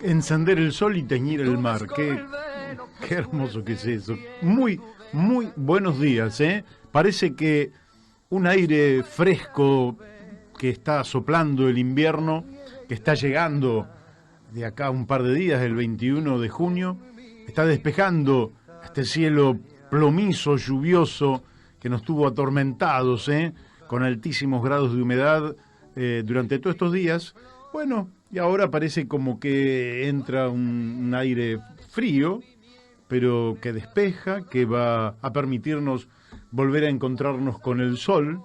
encender el sol y teñir el mar. Qué hermoso que es eso. Muy, muy buenos días, ¿eh? Parece que un aire fresco que está soplando el invierno, que está llegando de acá a un par de días, el 21 de junio, está despejando este cielo plomizo, lluvioso, que nos tuvo atormentados, con altísimos grados de humedad durante todos estos días. Bueno, y ahora parece como que entra un aire frío, pero que despeja, que va a permitirnos volver a encontrarnos con el sol,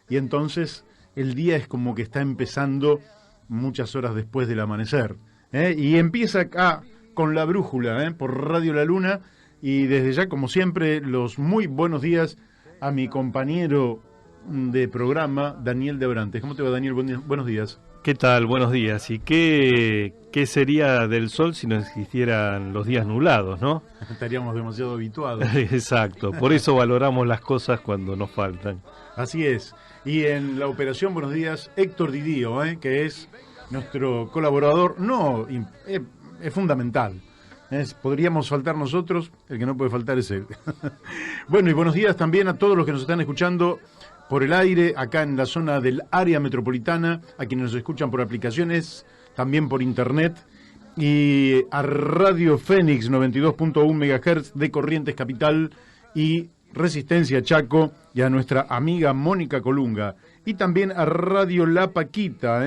y entonces el día es como que está empezando muchas horas después del amanecer. Y empieza acá con La Brújula, por Radio La Luna, y desde ya, como siempre, los muy buenos días a mi compañero de programa, Daniel de Abrantes. ¿Cómo te va, Daniel? Buenos días. ¿Qué tal? Buenos días. ¿Y qué sería del sol si no existieran los días nublados, no? Estaríamos demasiado habituados. Exacto, por eso valoramos las cosas cuando nos faltan. Así es. Y en la operación, buenos días, Héctor Didío, que es nuestro colaborador. No, es fundamental. Podríamos faltar nosotros, el que no puede faltar es él. Bueno, y buenos días también a todos los que nos están escuchando por el aire, acá en la zona del área metropolitana, a quienes nos escuchan por aplicaciones, también por internet, y a Radio Fénix 92.1 MHz de Corrientes Capital y Resistencia Chaco, y a nuestra amiga Mónica Colunga, y también a Radio La Paquita,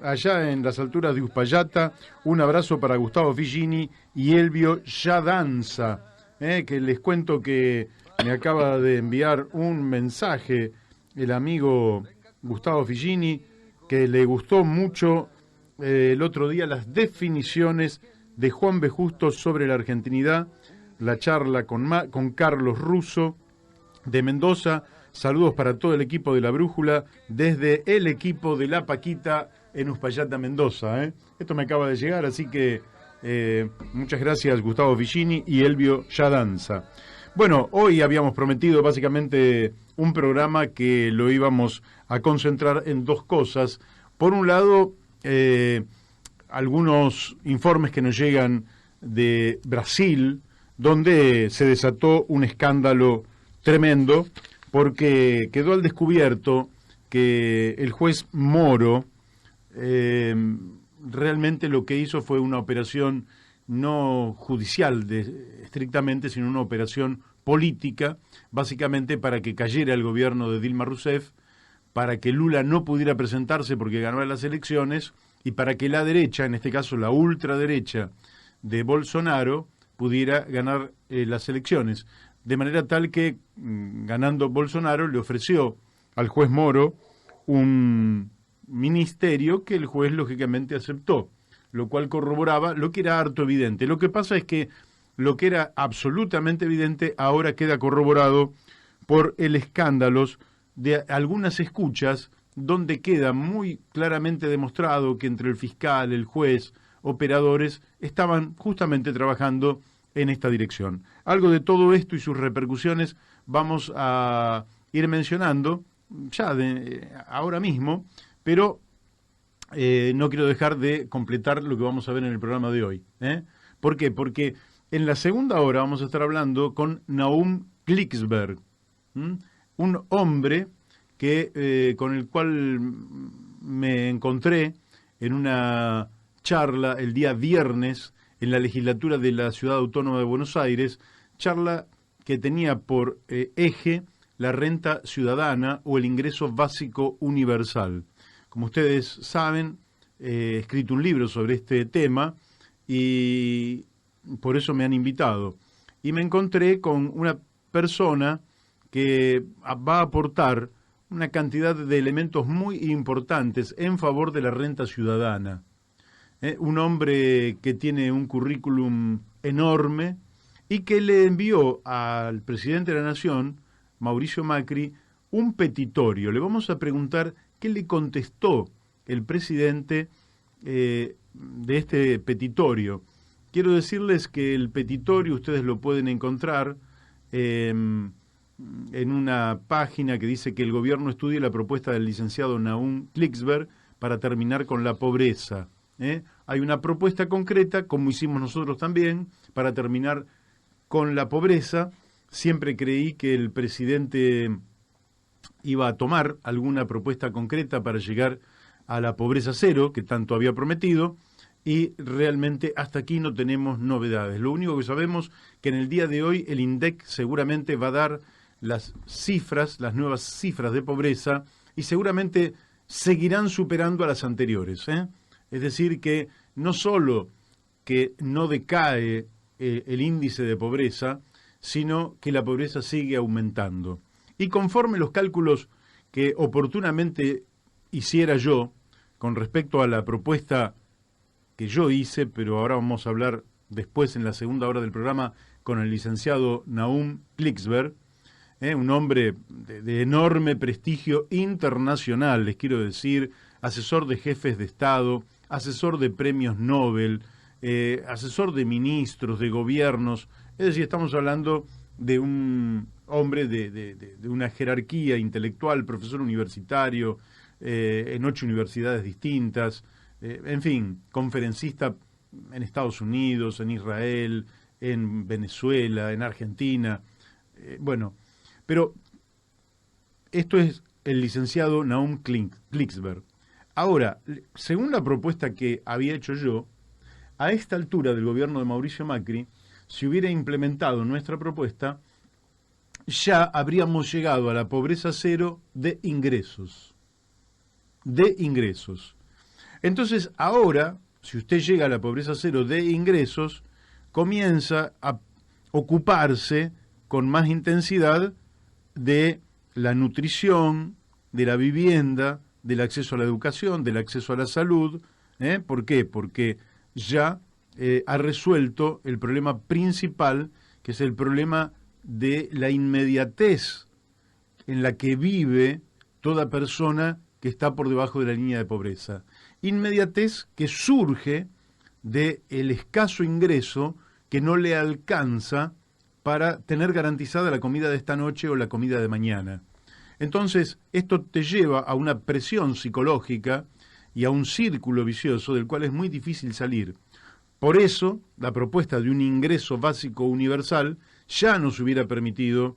allá en las alturas de Uspallata. Un abrazo para Gustavo Figini y Elvio Yadanza, que les cuento que me acaba de enviar un mensaje el amigo Gustavo Figini, que le gustó mucho el otro día las definiciones de Juan B. Justo sobre la argentinidad, la charla con Carlos Russo de Mendoza. Saludos para todo el equipo de La Brújula, desde el equipo de La Paquita en Uspallata, Mendoza. Esto me acaba de llegar, así que muchas gracias, Gustavo Figini y Elvio Yadanza. Bueno, hoy habíamos prometido básicamente un programa que lo íbamos a concentrar en dos cosas. Por un lado, algunos informes que nos llegan de Brasil, donde se desató un escándalo tremendo, porque quedó al descubierto que el juez Moro realmente lo que hizo fue una operación no judicial estrictamente, sino una operación política, básicamente para que cayera el gobierno de Dilma Rousseff, para que Lula no pudiera presentarse porque ganó las elecciones, y para que la derecha, en este caso la ultraderecha de Bolsonaro, pudiera ganar las elecciones. De manera tal que, ganando Bolsonaro, le ofreció al juez Moro un ministerio que el juez lógicamente aceptó, lo cual corroboraba lo que era harto evidente. Lo que pasa es que lo que era absolutamente evidente ahora queda corroborado por el escándalo de algunas escuchas donde queda muy claramente demostrado que entre el fiscal, el juez, operadores, estaban justamente trabajando en esta dirección. Algo de todo esto y sus repercusiones vamos a ir mencionando ya ahora mismo, pero no quiero dejar de completar lo que vamos a ver en el programa de hoy. ¿Por qué? Porque en la segunda hora vamos a estar hablando con Nahum Klicksberg, un hombre que con el cual me encontré en una charla el día viernes en la legislatura de la Ciudad Autónoma de Buenos Aires, charla que tenía por eje la renta ciudadana o el ingreso básico universal. Como ustedes saben, he escrito un libro sobre este tema y por eso me han invitado. Y me encontré con una persona que va a aportar una cantidad de elementos muy importantes en favor de la renta ciudadana. Un hombre que tiene un currículum enorme y que le envió al presidente de la Nación, Mauricio Macri, un petitorio. Le vamos a preguntar qué le contestó el presidente de este petitorio. Quiero decirles que el petitorio ustedes lo pueden encontrar en una página que dice que el gobierno estudia la propuesta del licenciado Nahum Klicksberg para terminar con la pobreza. hay una propuesta concreta, como hicimos nosotros también, para terminar con la pobreza. Siempre creí que el presidente iba a tomar alguna propuesta concreta para llegar a la pobreza cero, que tanto había prometido, y realmente hasta aquí no tenemos novedades. Lo único que sabemos que en el día de hoy el INDEC seguramente va a dar las cifras, las nuevas cifras de pobreza, y seguramente seguirán superando a las anteriores, ¿eh? Es decir, que no solo que no decae el índice de pobreza, sino que la pobreza sigue aumentando. Y conforme los cálculos que oportunamente hiciera yo con respecto a la propuesta que yo hice, pero ahora vamos a hablar después en la segunda hora del programa con el licenciado Nahum Klicksberg, un hombre de enorme prestigio internacional, les quiero decir, asesor de jefes de Estado, asesor de premios Nobel, asesor de ministros, de gobiernos. Es decir, estamos hablando de un hombre de una jerarquía intelectual, profesor universitario, en 8 universidades distintas, en fin, conferencista en Estados Unidos, en Israel, en Venezuela, en Argentina, bueno, pero esto es el licenciado Nahum Klicksberg. Ahora, según la propuesta que había hecho yo, a esta altura del gobierno de Mauricio Macri, si hubiera implementado nuestra propuesta, ya habríamos llegado a la pobreza cero de ingresos. De ingresos. Entonces, ahora, si usted llega a la pobreza cero de ingresos, comienza a ocuparse con más intensidad de la nutrición, de la vivienda, del acceso a la educación, del acceso a la salud. ¿Por qué? Porque ya ha resuelto el problema principal, que es el problema de la inmediatez en la que vive toda persona que está por debajo de la línea de pobreza. Inmediatez que surge del escaso ingreso que no le alcanza para tener garantizada la comida de esta noche o la comida de mañana. Entonces, esto te lleva a una presión psicológica y a un círculo vicioso del cual es muy difícil salir. Por eso, la propuesta de un ingreso básico universal ya nos hubiera permitido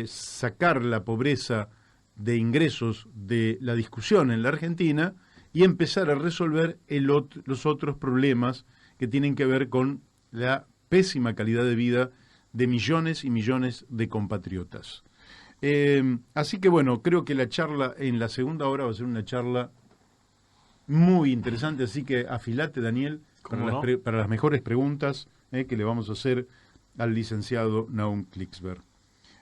sacar la pobreza de ingresos de la discusión en la Argentina y empezar a resolver los otros problemas que tienen que ver con la pésima calidad de vida de millones y millones de compatriotas. Así que bueno, creo que la charla en la segunda hora va a ser una charla muy interesante, así que afilate, Daniel, para las mejores preguntas que le vamos a hacer al licenciado Nahum Klicksberg.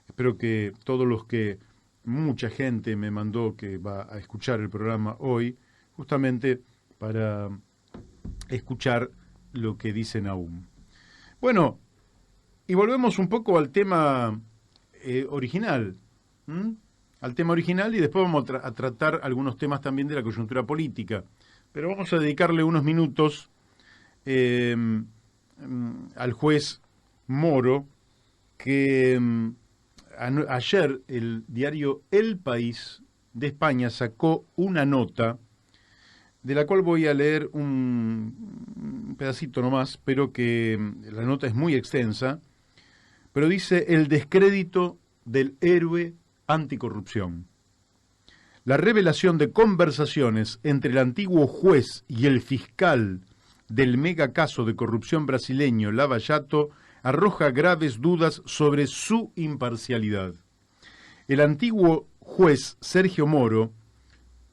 Espero que todos los que mucha gente me mandó que va a escuchar el programa hoy, justamente para escuchar lo que dice Nahum. Bueno, y volvemos un poco al tema original, al tema original, y después vamos a tratar algunos temas también de la coyuntura política. Pero vamos a dedicarle unos minutos al juez Moro, que ayer el diario El País de España sacó una nota, de la cual voy a leer un pedacito nomás, pero que la nota es muy extensa, pero dice: el descrédito del héroe anticorrupción. La revelación de conversaciones entre el antiguo juez y el fiscal del megacaso de corrupción brasileño Lava Jato arroja graves dudas sobre su imparcialidad. El antiguo juez Sergio Moro,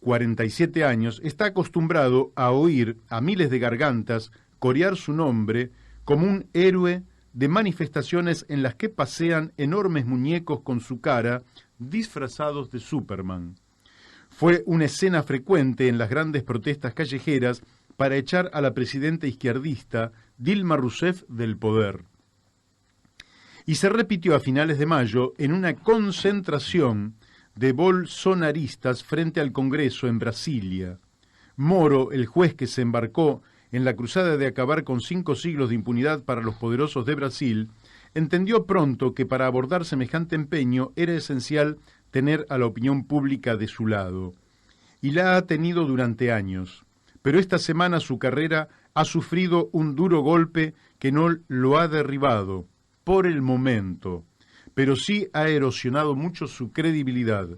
47 años, está acostumbrado a oír a miles de gargantas corear su nombre como un héroe de manifestaciones en las que pasean enormes muñecos con su cara disfrazados de Superman. Fue una escena frecuente en las grandes protestas callejeras para echar a la presidenta izquierdista Dilma Rousseff del poder. Y se repitió a finales de mayo en una concentración de bolsonaristas frente al Congreso en Brasilia. Moro, el juez que se embarcó en la cruzada de acabar con 5 siglos de impunidad para los poderosos de Brasil, entendió pronto que para abordar semejante empeño era esencial tener a la opinión pública de su lado. Y la ha tenido durante años. pero esta semana su carrera ha sufrido un duro golpe que no lo ha derribado por el momento, pero sí ha erosionado mucho su credibilidad.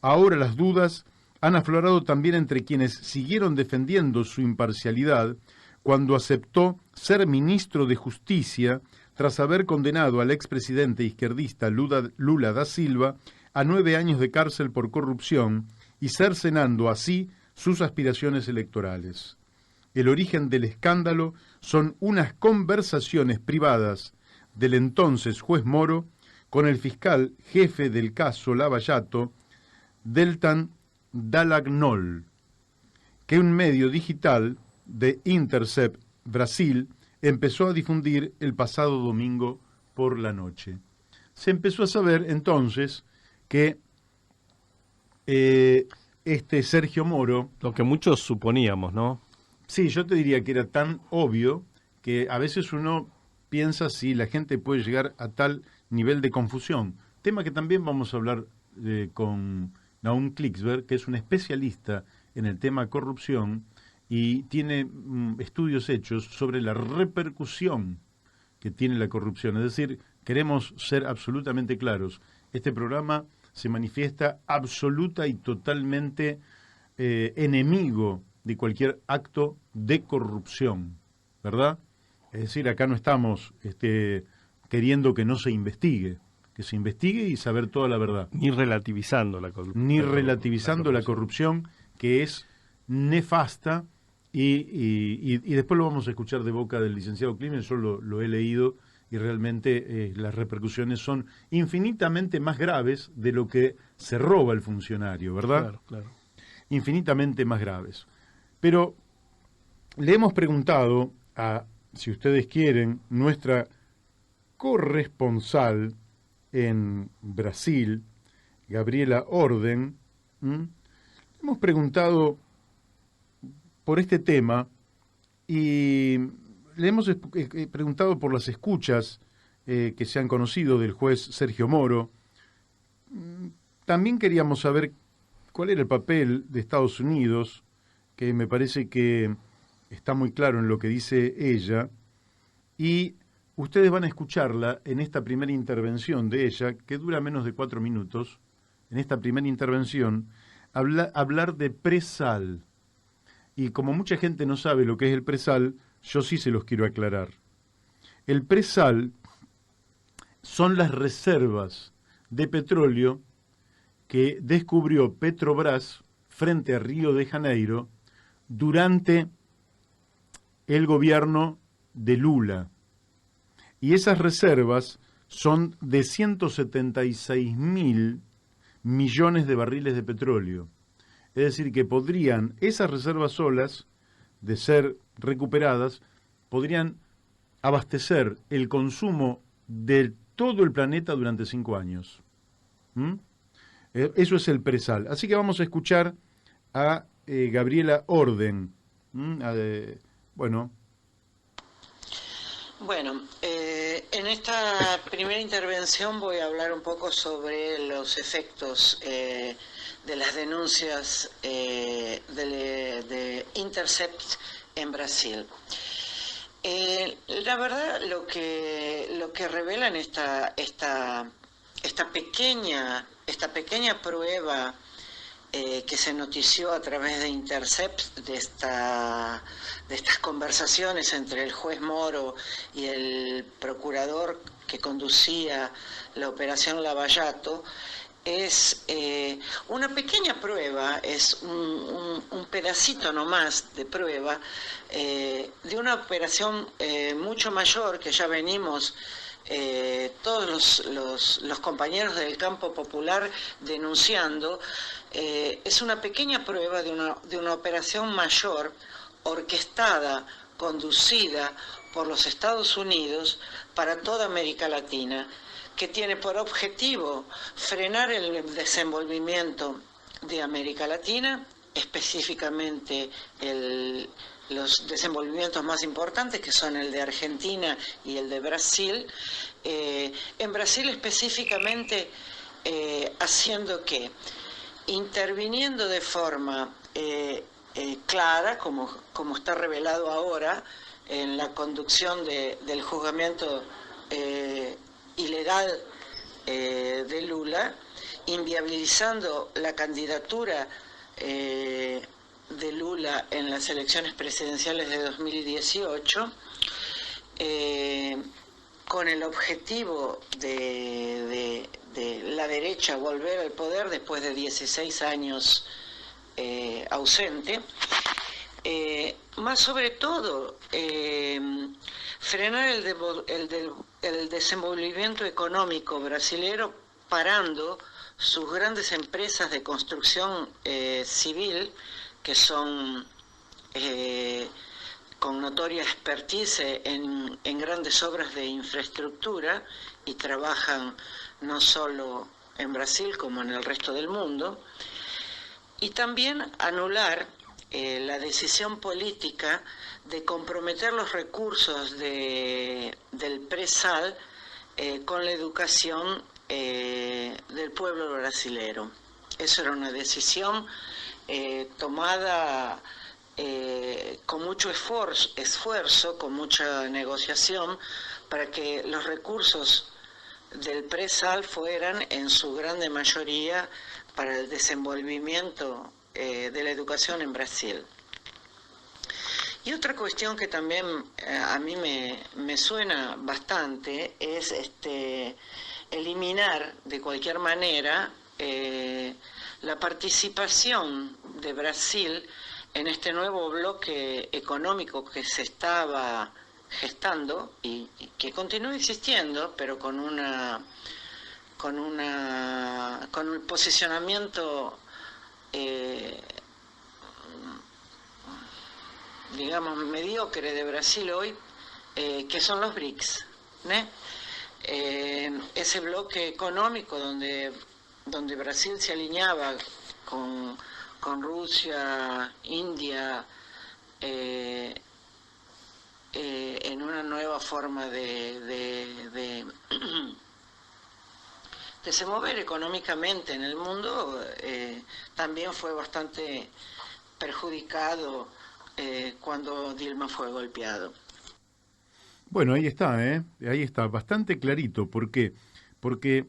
Ahora las dudas han aflorado también entre quienes siguieron defendiendo su imparcialidad cuando aceptó ser ministro de Justicia tras haber condenado al expresidente izquierdista Lula da Silva a 9 años de cárcel por corrupción y cercenando así sus aspiraciones electorales. El origen del escándalo son unas conversaciones privadas del entonces juez Moro con el fiscal jefe del caso Lavallato, Deltan Dallagnol, que un medio digital de Intercept Brasil empezó a difundir el pasado domingo por la noche. Se empezó a saber entonces que este Sergio Moro... Lo que muchos suponíamos, ¿no? Sí, yo te diría que era tan obvio que a veces uno piensa si la gente puede llegar a tal nivel de confusión. Tema que también vamos a hablar con Naum Klicksberg, que es un especialista en el tema corrupción y tiene estudios hechos sobre la repercusión que tiene la corrupción. Es decir, queremos ser absolutamente claros. Este programa se manifiesta absoluta y totalmente enemigo de cualquier acto de corrupción, ¿verdad? Es decir, acá no estamos queriendo que no se investigue, que se investigue y saber toda la verdad. Ni relativizando la corrupción. Ni relativizando la corrupción, que es nefasta, y después lo vamos a escuchar de boca del licenciado Climen. Yo lo he leído y realmente las repercusiones son infinitamente más graves de lo que se roba el funcionario, ¿verdad? Claro, claro. Infinitamente más graves. Pero le hemos preguntado a, si ustedes quieren, nuestra corresponsal en Brasil, Gabriela Orden, hemos preguntado por este tema y le hemos preguntado por las escuchas que se han conocido del juez Sergio Moro. También queríamos saber cuál era el papel de Estados Unidos, que me parece que está muy claro en lo que dice ella, y ustedes van a escucharla en esta primera intervención de ella, que dura menos de 4 minutos, en esta primera intervención, hablar de presal. Y como mucha gente no sabe lo que es el presal, yo sí se los quiero aclarar. El presal son las reservas de petróleo que descubrió Petrobras frente a Río de Janeiro durante el gobierno de Lula. Y esas reservas son de 176.000 millones de barriles de petróleo. Es decir, que podrían, esas reservas solas, de ser recuperadas, podrían abastecer el consumo de todo el planeta durante 5 años. Eso es el presal. Así que vamos a escuchar a Gabriela Orden. Bueno, en esta primera intervención voy a hablar un poco sobre los efectos de las denuncias de Intercept en Brasil. La verdad, lo que revelan esta pequeña prueba que se notició a través de Intercept, de estas conversaciones entre el juez Moro y el procurador que conducía la operación Lavallato, es una pequeña prueba, es un pedacito nomás de prueba de una operación mucho mayor que ya venimos todos los compañeros del campo popular denunciando. Es una pequeña prueba de una operación mayor orquestada, conducida por los Estados Unidos para toda América Latina, que tiene por objetivo frenar el desenvolvimiento de América Latina, específicamente los desenvolvimientos más importantes, que son el de Argentina y el de Brasil. En Brasil específicamente, haciendo ¿qué? Interviniendo de forma clara, como está revelado ahora en la conducción del juzgamiento ilegal de Lula, inviabilizando la candidatura de Lula en las elecciones presidenciales de 2018, con el objetivo de la derecha volver al poder después de 16 años ausente, más sobre todo frenar el desenvolvimiento económico brasilero, parando sus grandes empresas de construcción civil, que son con notoria expertise en grandes obras de infraestructura y trabajan no solo en Brasil como en el resto del mundo, y también anular la decisión política de comprometer los recursos del presal con la educación del pueblo brasilero. Eso era una decisión tomada con mucho esfuerzo, con mucha negociación, para que los recursos del presal fueran en su grande mayoría para el desenvolvimiento de la educación en Brasil. Y otra cuestión que también a mí me suena bastante es eliminar de cualquier manera la participación de Brasil en este nuevo bloque económico que se estaba gestando y que continúa existiendo, pero con un posicionamiento digamos mediocre de Brasil hoy, que son los BRICS, ¿no? Ese bloque económico donde Brasil se alineaba con Rusia, India, en una nueva forma de se mover económicamente en el mundo, también fue bastante perjudicado cuando Dilma fue golpeado. Bueno, ahí está, bastante clarito. ¿Por qué? Porque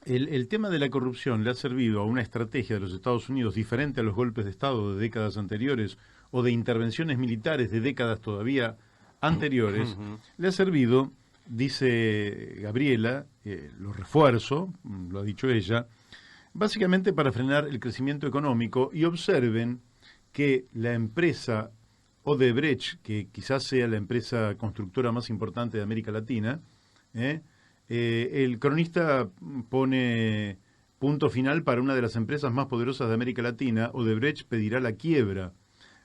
el tema de la corrupción le ha servido a una estrategia de los Estados Unidos diferente a los golpes de Estado de décadas anteriores o de intervenciones militares de décadas todavía anteriores. Le ha servido, dice Gabriela, lo refuerzo, lo ha dicho ella, básicamente para frenar el crecimiento económico. Y observen que la empresa Odebrecht, que quizás sea la empresa constructora más importante de América Latina, el cronista pone punto final para una de las empresas más poderosas de América Latina. Odebrecht pedirá la quiebra.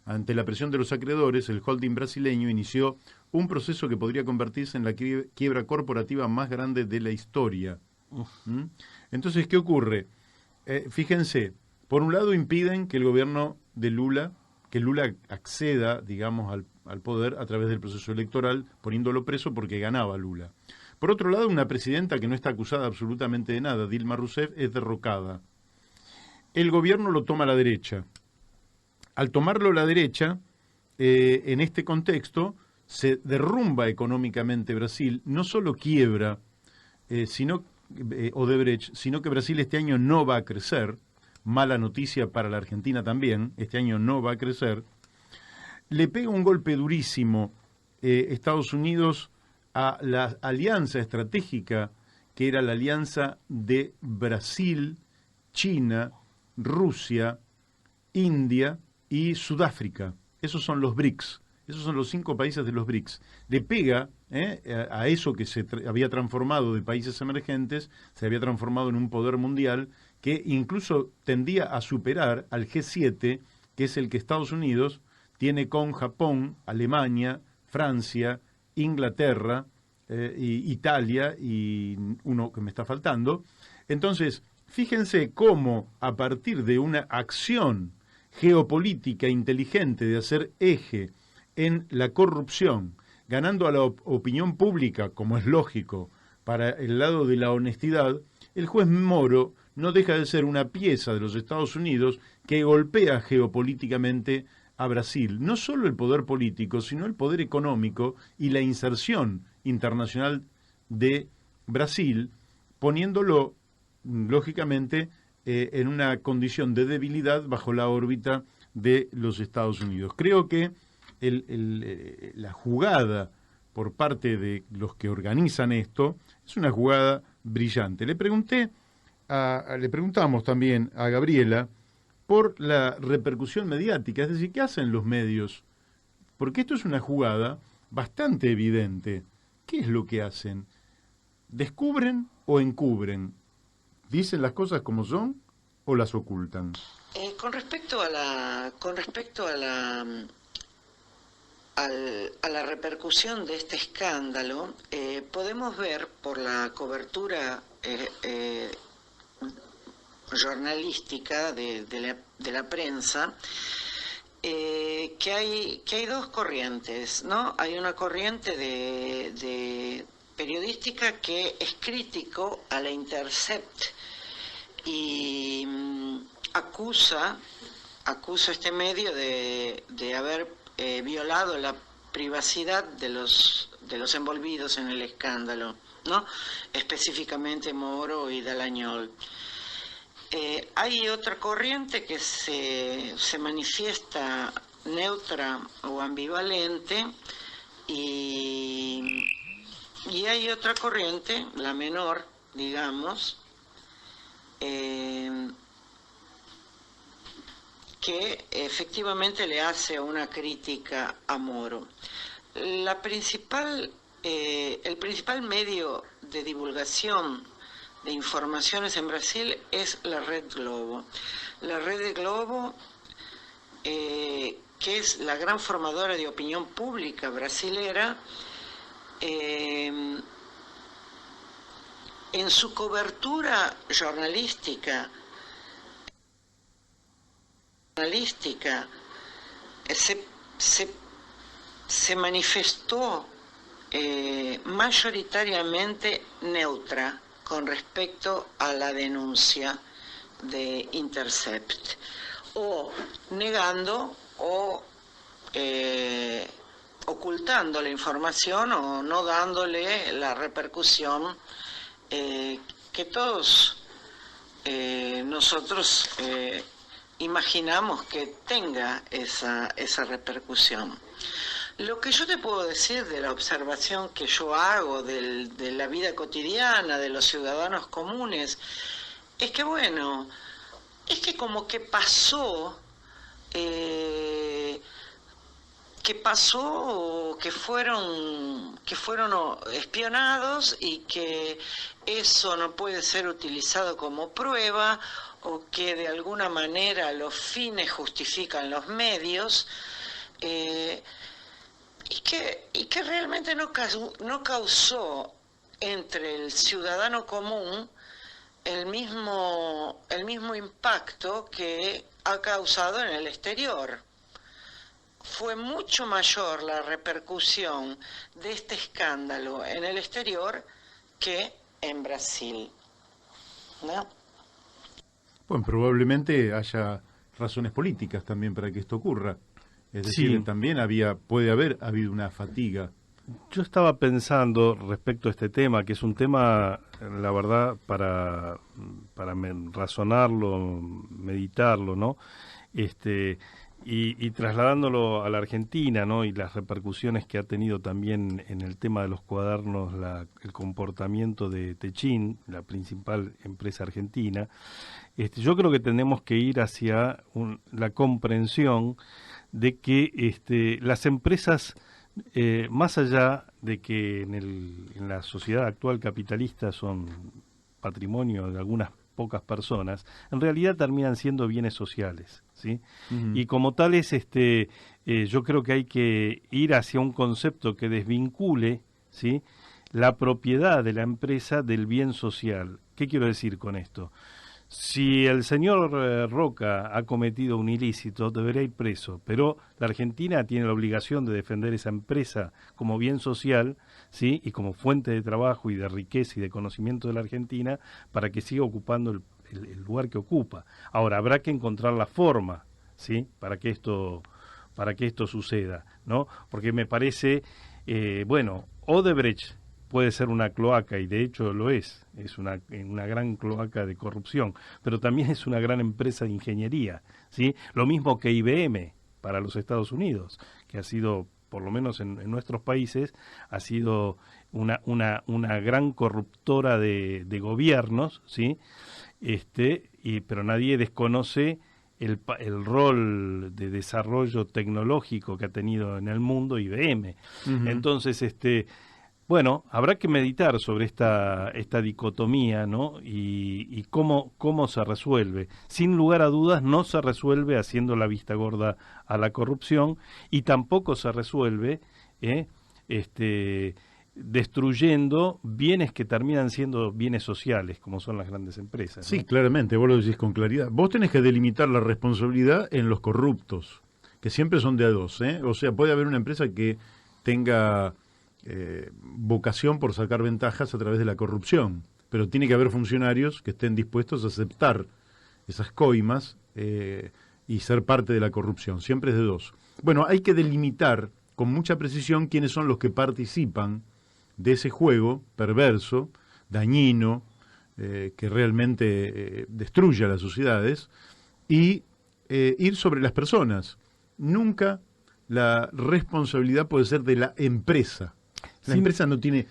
Ante la presión de los acreedores, el holding brasileño inició un proceso que podría convertirse en la quiebra corporativa más grande de la historia. Entonces, ¿qué ocurre? Fíjense, por un lado impiden que el gobierno de Lula, que Lula acceda, digamos, al poder a través del proceso electoral, poniéndolo preso porque ganaba Lula. Por otro lado, una presidenta que no está acusada absolutamente de nada, Dilma Rousseff, es derrocada. El gobierno lo toma la derecha. Al tomarlo la derecha, en este contexto, se derrumba económicamente Brasil. No solo quiebra Odebrecht, sino que Brasil este año no va a crecer. Mala noticia para la Argentina también, este año no va a crecer. Le pega un golpe durísimo Estados Unidos a la alianza estratégica, que era la alianza de Brasil, China, Rusia, India y Sudáfrica. Esos son los BRICS, esos son los 5 países de los BRICS. Le pega a eso que se había transformado de países emergentes, se había transformado en un poder mundial que incluso tendía a superar al G7, que es el que Estados Unidos tiene con Japón, Alemania, Francia, Inglaterra, Italia y uno que me está faltando. Entonces, fíjense cómo a partir de una acción geopolítica inteligente de hacer eje en la corrupción, ganando a la opinión pública, como es lógico, para el lado de la honestidad, el juez Moro no deja de ser una pieza de los Estados Unidos que golpea geopolíticamente a Brasil. No solo el poder político, sino el poder económico y la inserción internacional de Brasil, poniéndolo, lógicamente, en una condición de debilidad bajo la órbita de los Estados Unidos. Creo que la jugada por parte de los que organizan esto es una jugada brillante. Le preguntamos también a Gabriela por la repercusión mediática, es decir, ¿qué hacen los medios? Porque esto es una jugada bastante evidente. ¿Qué es lo que hacen? ¿Descubren o encubren? ¿Dicen las cosas como son o las ocultan? Con respecto a la repercusión de este escándalo, podemos ver por la cobertura jornalística de la prensa que hay dos corrientes, ¿no? Hay una corriente de periodística que es crítico a la Intercept y acusa este medio de haber violado la privacidad de los envolvidos en el escándalo, ¿no? Específicamente Moro y Dallagnol. Hay otra corriente que se manifiesta neutra o ambivalente y hay otra corriente, la menor, digamos, que efectivamente le hace una crítica a Moro. El principal medio de divulgación de informaciones en Brasil es la Red Globo. La Red Globo, que es la gran formadora de opinión pública brasilera, en su cobertura jornalística se manifestó mayoritariamente neutra con respecto a la denuncia de Intercept, o negando o ocultando la información o no dándole la repercusión que todos nosotros imaginamos que tenga esa repercusión. Lo que yo te puedo decir de la observación que yo hago de la vida cotidiana de los ciudadanos comunes es que, bueno, es que como que pasó, que fueron espionados y que eso no puede ser utilizado como prueba, o que de alguna manera los fines justifican los medios, y que realmente no causó entre el ciudadano común el mismo impacto que ha causado en el exterior. Fue mucho mayor la repercusión de este escándalo en el exterior que en Brasil, ¿no? Bueno, probablemente haya razones políticas también para que esto ocurra. Es decir, Sí. también puede haber habido una fatiga. Yo estaba pensando respecto a este tema, que es un tema, la verdad, para razonarlo, meditarlo, ¿no? Y trasladándolo a la Argentina, ¿no? Y las repercusiones que ha tenido también en el tema de los cuadernos, el comportamiento de Techin, la principal empresa argentina. Yo creo que tenemos que ir hacia la comprensión de que las empresas, más allá de que en la sociedad actual capitalista son patrimonio de algunas pocas personas, en realidad terminan siendo bienes sociales, ¿sí? Uh-huh. Y como tales, yo creo que hay que ir hacia un concepto que desvincule, ¿sí?, la propiedad de la empresa del bien social. ¿Qué quiero decir con esto? Si el señor Roca ha cometido un ilícito, debería ir preso, pero la Argentina tiene la obligación de defender esa empresa como bien social, ¿sí?, y como fuente de trabajo y de riqueza y de conocimiento de la Argentina, para que siga ocupando el lugar que ocupa. Ahora, habrá que encontrar la forma, ¿sí?, para que esto suceda, ¿no? Porque me parece, Odebrecht puede ser una cloaca, y de hecho lo es una gran cloaca de corrupción, pero también es una gran empresa de ingeniería, ¿sí? Lo mismo que IBM para los Estados Unidos, que ha sido, por lo menos en nuestros países, ha sido una gran corruptora de gobiernos, ¿sí? Pero nadie desconoce el rol de desarrollo tecnológico que ha tenido en el mundo IBM. Uh-huh. Entonces, habrá que meditar sobre esta dicotomía, ¿no? Y cómo se resuelve. Sin lugar a dudas, no se resuelve haciendo la vista gorda a la corrupción, y tampoco se resuelve destruyendo bienes que terminan siendo bienes sociales, como son las grandes empresas, ¿no? Sí, claramente, vos lo decís con claridad. Vos tenés que delimitar la responsabilidad en los corruptos, que siempre son de a dos, ¿eh? O sea, puede haber una empresa que tenga vocación por sacar ventajas a través de la corrupción, pero tiene que haber funcionarios que estén dispuestos a aceptar esas coimas y ser parte de la corrupción. Siempre es de dos. Bueno, hay que delimitar con mucha precisión quiénes son los que participan de ese juego perverso, dañino, que realmente destruye a las sociedades, y ir sobre las personas. Nunca la responsabilidad puede ser de la empresa. La empresa no tiene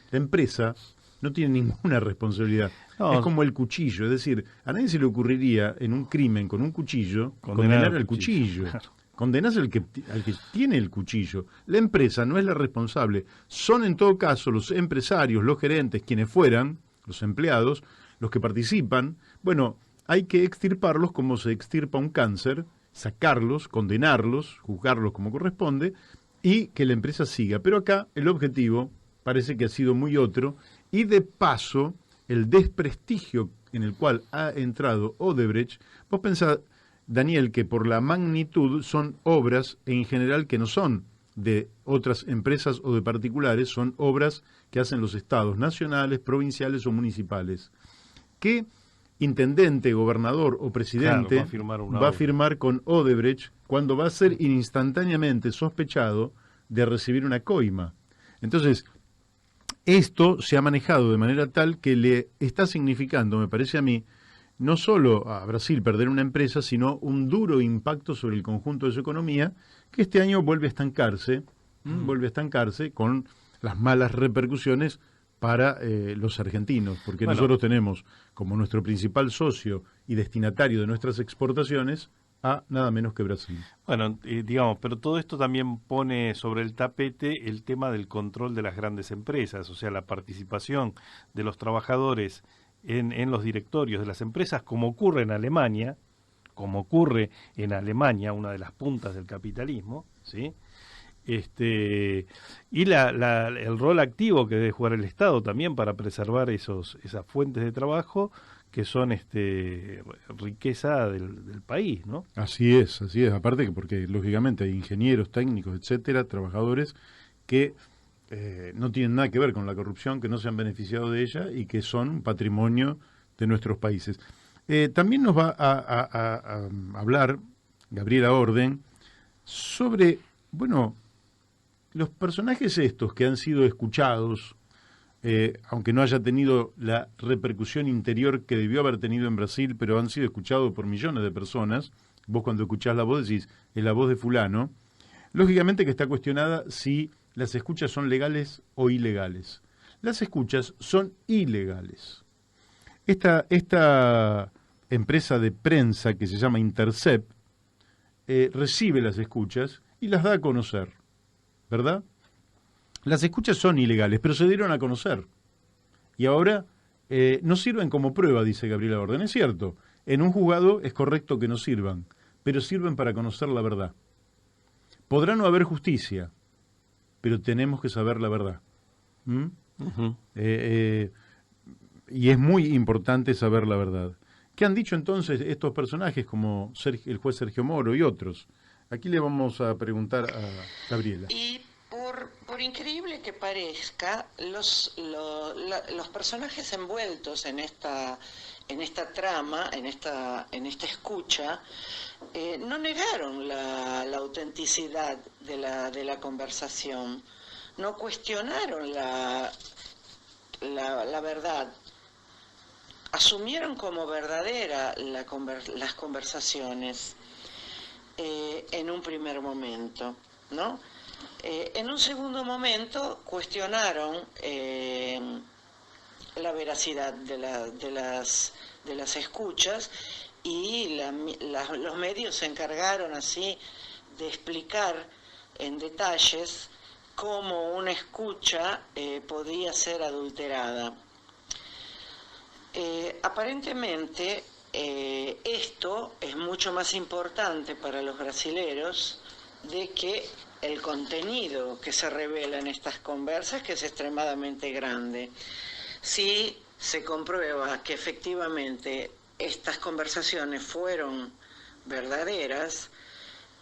ninguna responsabilidad. No. Es como el cuchillo, es decir, a nadie se le ocurriría en un crimen con un cuchillo condenar al cuchillo. Claro. Condenás al que tiene el cuchillo. La empresa no es la responsable. Son en todo caso los empresarios, los gerentes, quienes fueran, los empleados, los que participan. Bueno, hay que extirparlos como se extirpa un cáncer, sacarlos, condenarlos, juzgarlos como corresponde, y que la empresa siga. Pero acá el objetivo parece que ha sido muy otro, y de paso el desprestigio en el cual ha entrado Odebrecht. Vos pensás, Daniel, que por la magnitud son obras en general que no son de otras empresas o de particulares, son obras que hacen los estados nacionales, provinciales o municipales. ¿Qué intendente, gobernador o presidente va a firmar con Odebrecht cuando va a ser instantáneamente sospechado de recibir una coima? Entonces, esto se ha manejado de manera tal que le está significando, me parece a mí, no solo a Brasil perder una empresa, sino un duro impacto sobre el conjunto de su economía, que este año vuelve a estancarse con las malas repercusiones para los argentinos, porque nosotros tenemos como nuestro principal socio y destinatario de nuestras exportaciones a nada menos que Brasil. Bueno, pero todo esto también pone sobre el tapete el tema del control de las grandes empresas, o sea, la participación de los trabajadores en los directorios de las empresas, como ocurre en Alemania, una de las puntas del capitalismo, ¿sí? Y el rol activo que debe jugar el Estado también para preservar esas fuentes de trabajo que son riqueza del país, ¿no? Así es, aparte que porque lógicamente hay ingenieros, técnicos, etcétera, trabajadores que no tienen nada que ver con la corrupción, que no se han beneficiado de ella y que son un patrimonio de nuestros países. También nos va a hablar Gabriela Orden sobre, los personajes estos que han sido escuchados, aunque no haya tenido la repercusión interior que debió haber tenido en Brasil, pero han sido escuchados por millones de personas. Vos cuando escuchás la voz decís, es la voz de fulano. Lógicamente que está cuestionada si las escuchas son legales o ilegales. Las escuchas son ilegales. Esta empresa de prensa que se llama Intercept recibe las escuchas y las da a conocer, ¿verdad? Las escuchas son ilegales, pero se dieron a conocer. Y ahora no sirven como prueba, dice Gabriela Orden. Es cierto, en un juzgado es correcto que no sirvan, pero sirven para conocer la verdad. Podrá no haber justicia, pero tenemos que saber la verdad. Uh-huh. Y es muy importante saber la verdad. ¿Qué han dicho entonces estos personajes como el juez Sergio Moro y otros? Aquí le vamos a preguntar a Gabriela. Y por increíble que parezca, los personajes envueltos en esta en esta trama, en esta escucha, no negaron la autenticidad de la conversación, no cuestionaron la verdad, asumieron como verdadera las conversaciones en un primer momento, ¿no? En un segundo momento cuestionaron la veracidad de las escuchas, y los medios se encargaron así de explicar en detalles cómo una escucha podía ser adulterada. Aparentemente esto es mucho más importante para los brasileros de que el contenido que se revela en estas conversas, que es extremadamente grande. Si se comprueba que efectivamente estas conversaciones fueron verdaderas,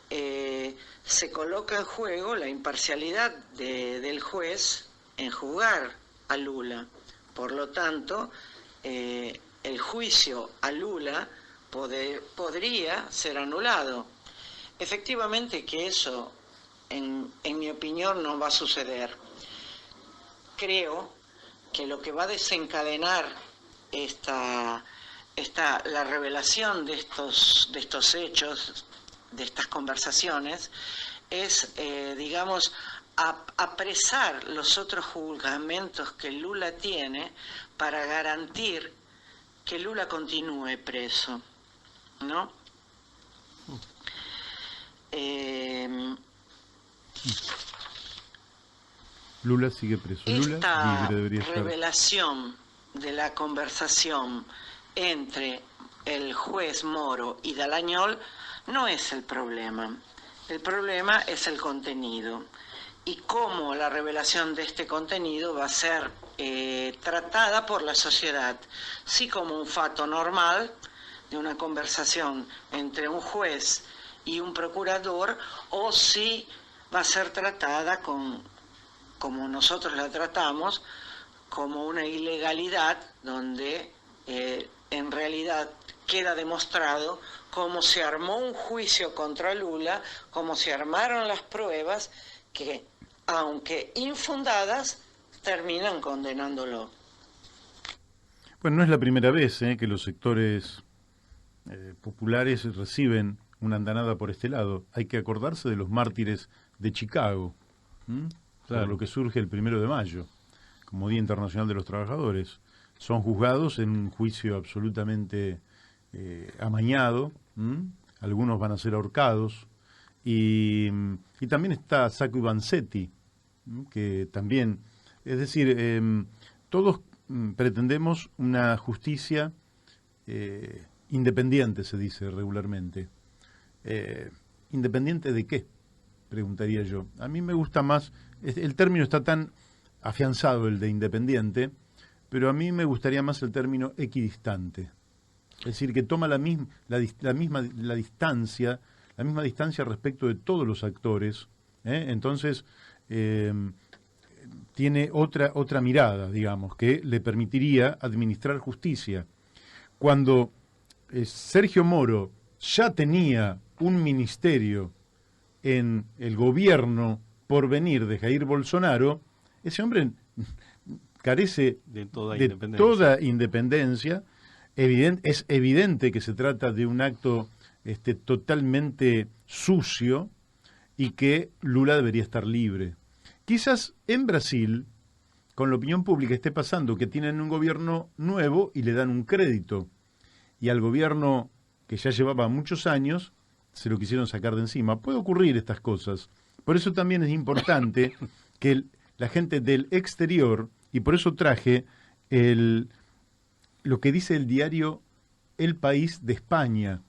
se coloca en juego la imparcialidad del juez en juzgar a Lula. Por lo tanto, el juicio a Lula podría ser anulado. Efectivamente que eso, en mi opinión, no va a suceder. Creo que lo que va a desencadenar la revelación de estos hechos, de estas conversaciones, es, digamos, apresar los otros juzgamientos que Lula tiene para garantir que Lula continúe preso, ¿no? Lula sigue preso. Lula libre debería estar. Esta revelación de la conversación entre el juez Moro y Dallagnol no es el problema. El problema es el contenido y cómo la revelación de este contenido va a ser tratada por la sociedad, sí como un fato normal de una conversación entre un juez y un procurador, o si va a ser tratada como nosotros la tratamos, como una ilegalidad donde en realidad queda demostrado cómo se armó un juicio contra Lula, cómo se armaron las pruebas que, aunque infundadas, terminan condenándolo. Bueno, no es la primera vez que los sectores populares reciben una andanada por este lado. Hay que acordarse de los mártires de Chicago, Claro. por lo que surge el 1 de mayo, como Día Internacional de los Trabajadores. Son juzgados en un juicio absolutamente amañado, algunos van a ser ahorcados, y también está Sacco y Vanzetti, que también, es decir, todos pretendemos una justicia independiente, se dice regularmente. ¿Independiente de qué?, preguntaría yo. A mí me gusta más, el término está tan afianzado, el de independiente, pero a mí me gustaría más el término equidistante. Es decir, que toma la misma distancia respecto de todos los actores, entonces tiene otra mirada, digamos, que le permitiría administrar justicia. Cuando Sergio Moro ya tenía un ministerio en el gobierno por venir de Jair Bolsonaro, ese hombre carece de toda independencia. Es evidente que se trata de un acto totalmente sucio y que Lula debería estar libre. Quizás en Brasil, con la opinión pública, esté pasando que tienen un gobierno nuevo y le dan un crédito, y al gobierno que ya llevaba muchos años se lo quisieron sacar de encima. Puede ocurrir estas cosas. Por eso también es importante que la gente del exterior, y por eso traje lo que dice el diario El País de España.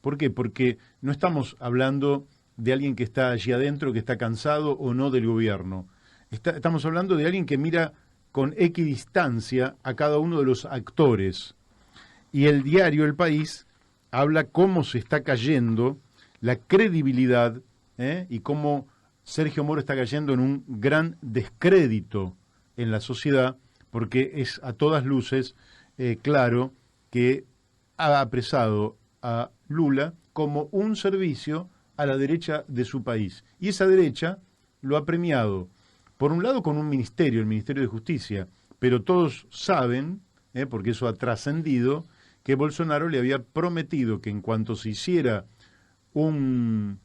¿Por qué? Porque no estamos hablando de alguien que está allí adentro, que está cansado o no del gobierno. Estamos hablando de alguien que mira con equidistancia a cada uno de los actores. Y el diario El País habla cómo se está cayendo la credibilidad y cómo Sergio Moro está cayendo en un gran descrédito en la sociedad, porque es a todas luces claro que ha apresado a Lula como un servicio a la derecha de su país. Y esa derecha lo ha premiado, por un lado, con un ministerio, el Ministerio de Justicia, pero todos saben, porque eso ha trascendido, que Bolsonaro le había prometido que en cuanto se hiciera una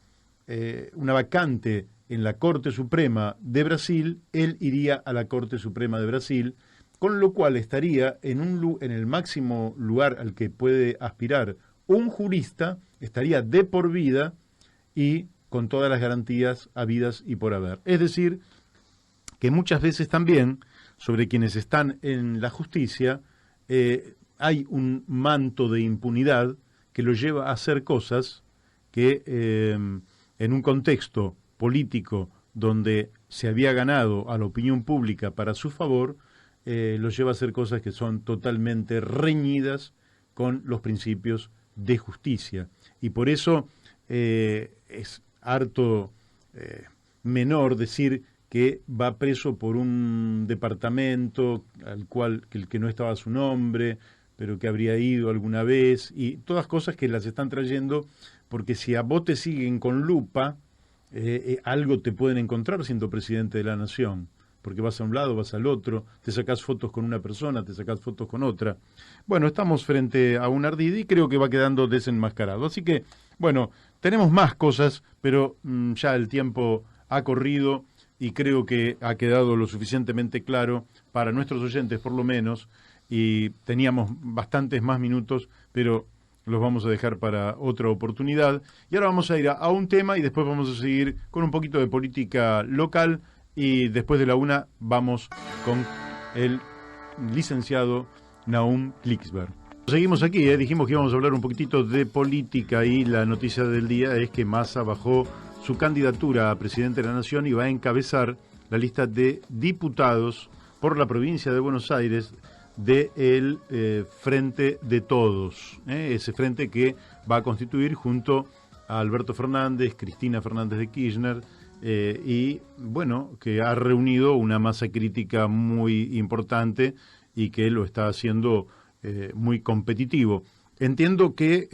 vacante en la Corte Suprema de Brasil, él iría a la Corte Suprema de Brasil, con lo cual estaría en el máximo lugar al que puede aspirar un jurista, estaría de por vida y con todas las garantías habidas y por haber. Es decir, que muchas veces también sobre quienes están en la justicia hay un manto de impunidad que lo lleva a hacer cosas que en un contexto político donde se había ganado a la opinión pública para su favor, lo lleva a hacer cosas que son totalmente reñidas con los principios de justicia. Y por eso es harto menor decir que va preso por un departamento al cual que no estaba su nombre, pero que habría ido alguna vez, y todas cosas que las están trayendo, porque si a vos te siguen con lupa, algo te pueden encontrar siendo presidente de la nación, porque vas a un lado, vas al otro, te sacás fotos con una persona, te sacás fotos con otra. Bueno, estamos frente a un ardid y creo que va quedando desenmascarado. Así que, bueno, tenemos más cosas, pero ya el tiempo ha corrido y creo que ha quedado lo suficientemente claro para nuestros oyentes, por lo menos, y teníamos bastantes más minutos, pero los vamos a dejar para otra oportunidad. Y ahora vamos a ir a un tema y después vamos a seguir con un poquito de política local y después de la una vamos con el licenciado Nahum Klicksberg. Seguimos aquí, dijimos que íbamos a hablar un poquitito de política y la noticia del día es que Massa bajó su candidatura a presidente de la Nación y va a encabezar la lista de diputados por la provincia de Buenos Aires del Frente de Todos, ese frente que va a constituir junto a Alberto Fernández, Cristina Fernández de Kirchner, y bueno, que ha reunido una masa crítica muy importante y que lo está haciendo muy competitivo. Entiendo que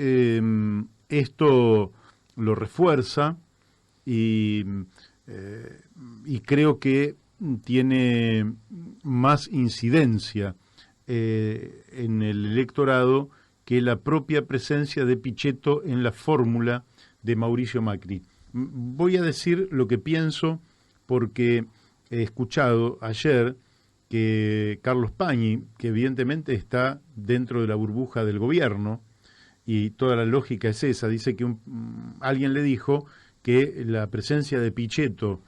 esto lo refuerza y creo que tiene más incidencia en el electorado que la propia presencia de Pichetto en la fórmula de Mauricio Macri. Voy a decir lo que pienso porque he escuchado ayer que Carlos Pañi, que evidentemente está dentro de la burbuja del gobierno, y toda la lógica es esa, dice que alguien le dijo que la presencia de Pichetto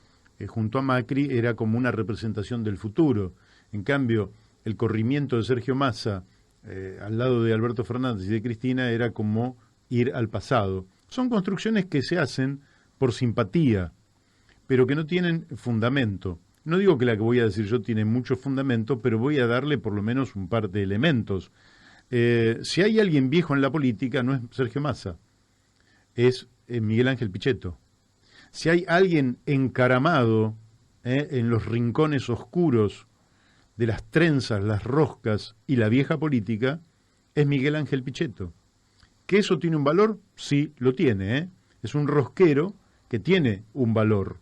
junto a Macri era como una representación del futuro. En cambio, el corrimiento de Sergio Massa al lado de Alberto Fernández y de Cristina era como ir al pasado. Son construcciones que se hacen por simpatía, pero que no tienen fundamento. No digo que la que voy a decir yo tiene mucho fundamento, pero voy a darle por lo menos un par de elementos. Si hay alguien viejo en la política, no es Sergio Massa, es Miguel Ángel Pichetto. Si hay alguien encaramado en los rincones oscuros de las trenzas, las roscas y la vieja política, es Miguel Ángel Pichetto. ¿Que eso tiene un valor? Sí, lo tiene. Es un rosquero que tiene un valor.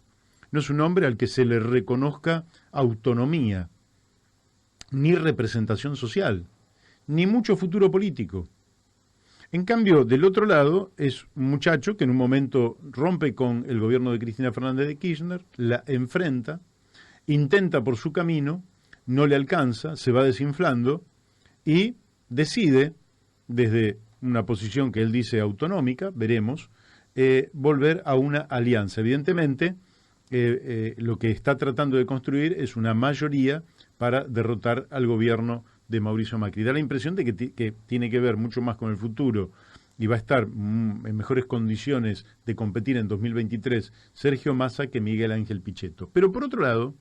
No es un hombre al que se le reconozca autonomía, ni representación social, ni mucho futuro político. En cambio, del otro lado, es un muchacho que en un momento rompe con el gobierno de Cristina Fernández de Kirchner, la enfrenta, intenta por su camino, no le alcanza, se va desinflando y decide, desde una posición que él dice autonómica, veremos, volver a una alianza. Evidentemente, lo que está tratando de construir es una mayoría para derrotar al gobierno de Mauricio Macri. Da la impresión de que tiene que ver mucho más con el futuro y va a estar en mejores condiciones de competir en 2023 Sergio Massa que Miguel Ángel Pichetto. Pero por otro lado,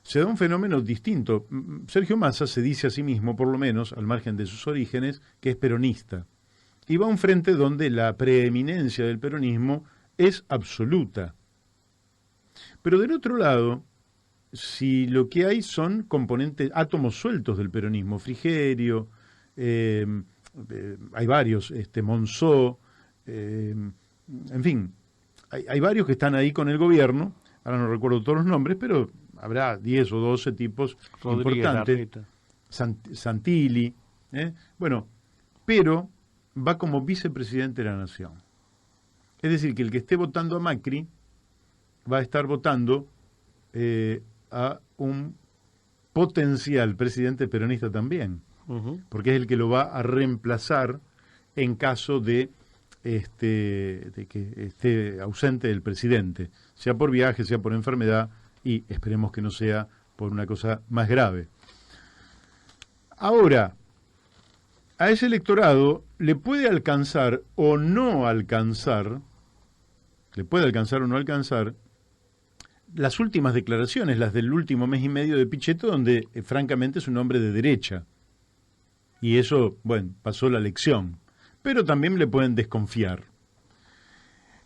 se da un fenómeno distinto. Sergio Massa se dice a sí mismo, por lo menos, al margen de sus orígenes, que es peronista. Y va a un frente donde la preeminencia del peronismo es absoluta. Pero del otro lado, si lo que hay son componentes, átomos sueltos del peronismo, Frigerio, hay varios, Monzó, en fin, hay varios que están ahí con el gobierno, ahora no recuerdo todos los nombres, pero habrá 10 o 12 tipos Rodríguez importantes. Santilli, bueno, pero va como vicepresidente de la Nación. Es decir, que el que esté votando a Macri va a estar votando a un potencial presidente peronista también, porque es el que lo va a reemplazar en caso de que esté ausente el presidente, sea por viaje, sea por enfermedad, y esperemos que no sea por una cosa más grave. Ahora, a ese electorado le puede alcanzar o no alcanzar, las últimas declaraciones, las del último mes y medio de Pichetto, donde francamente es un hombre de derecha. Y eso, bueno, pasó la lección. Pero también le pueden desconfiar.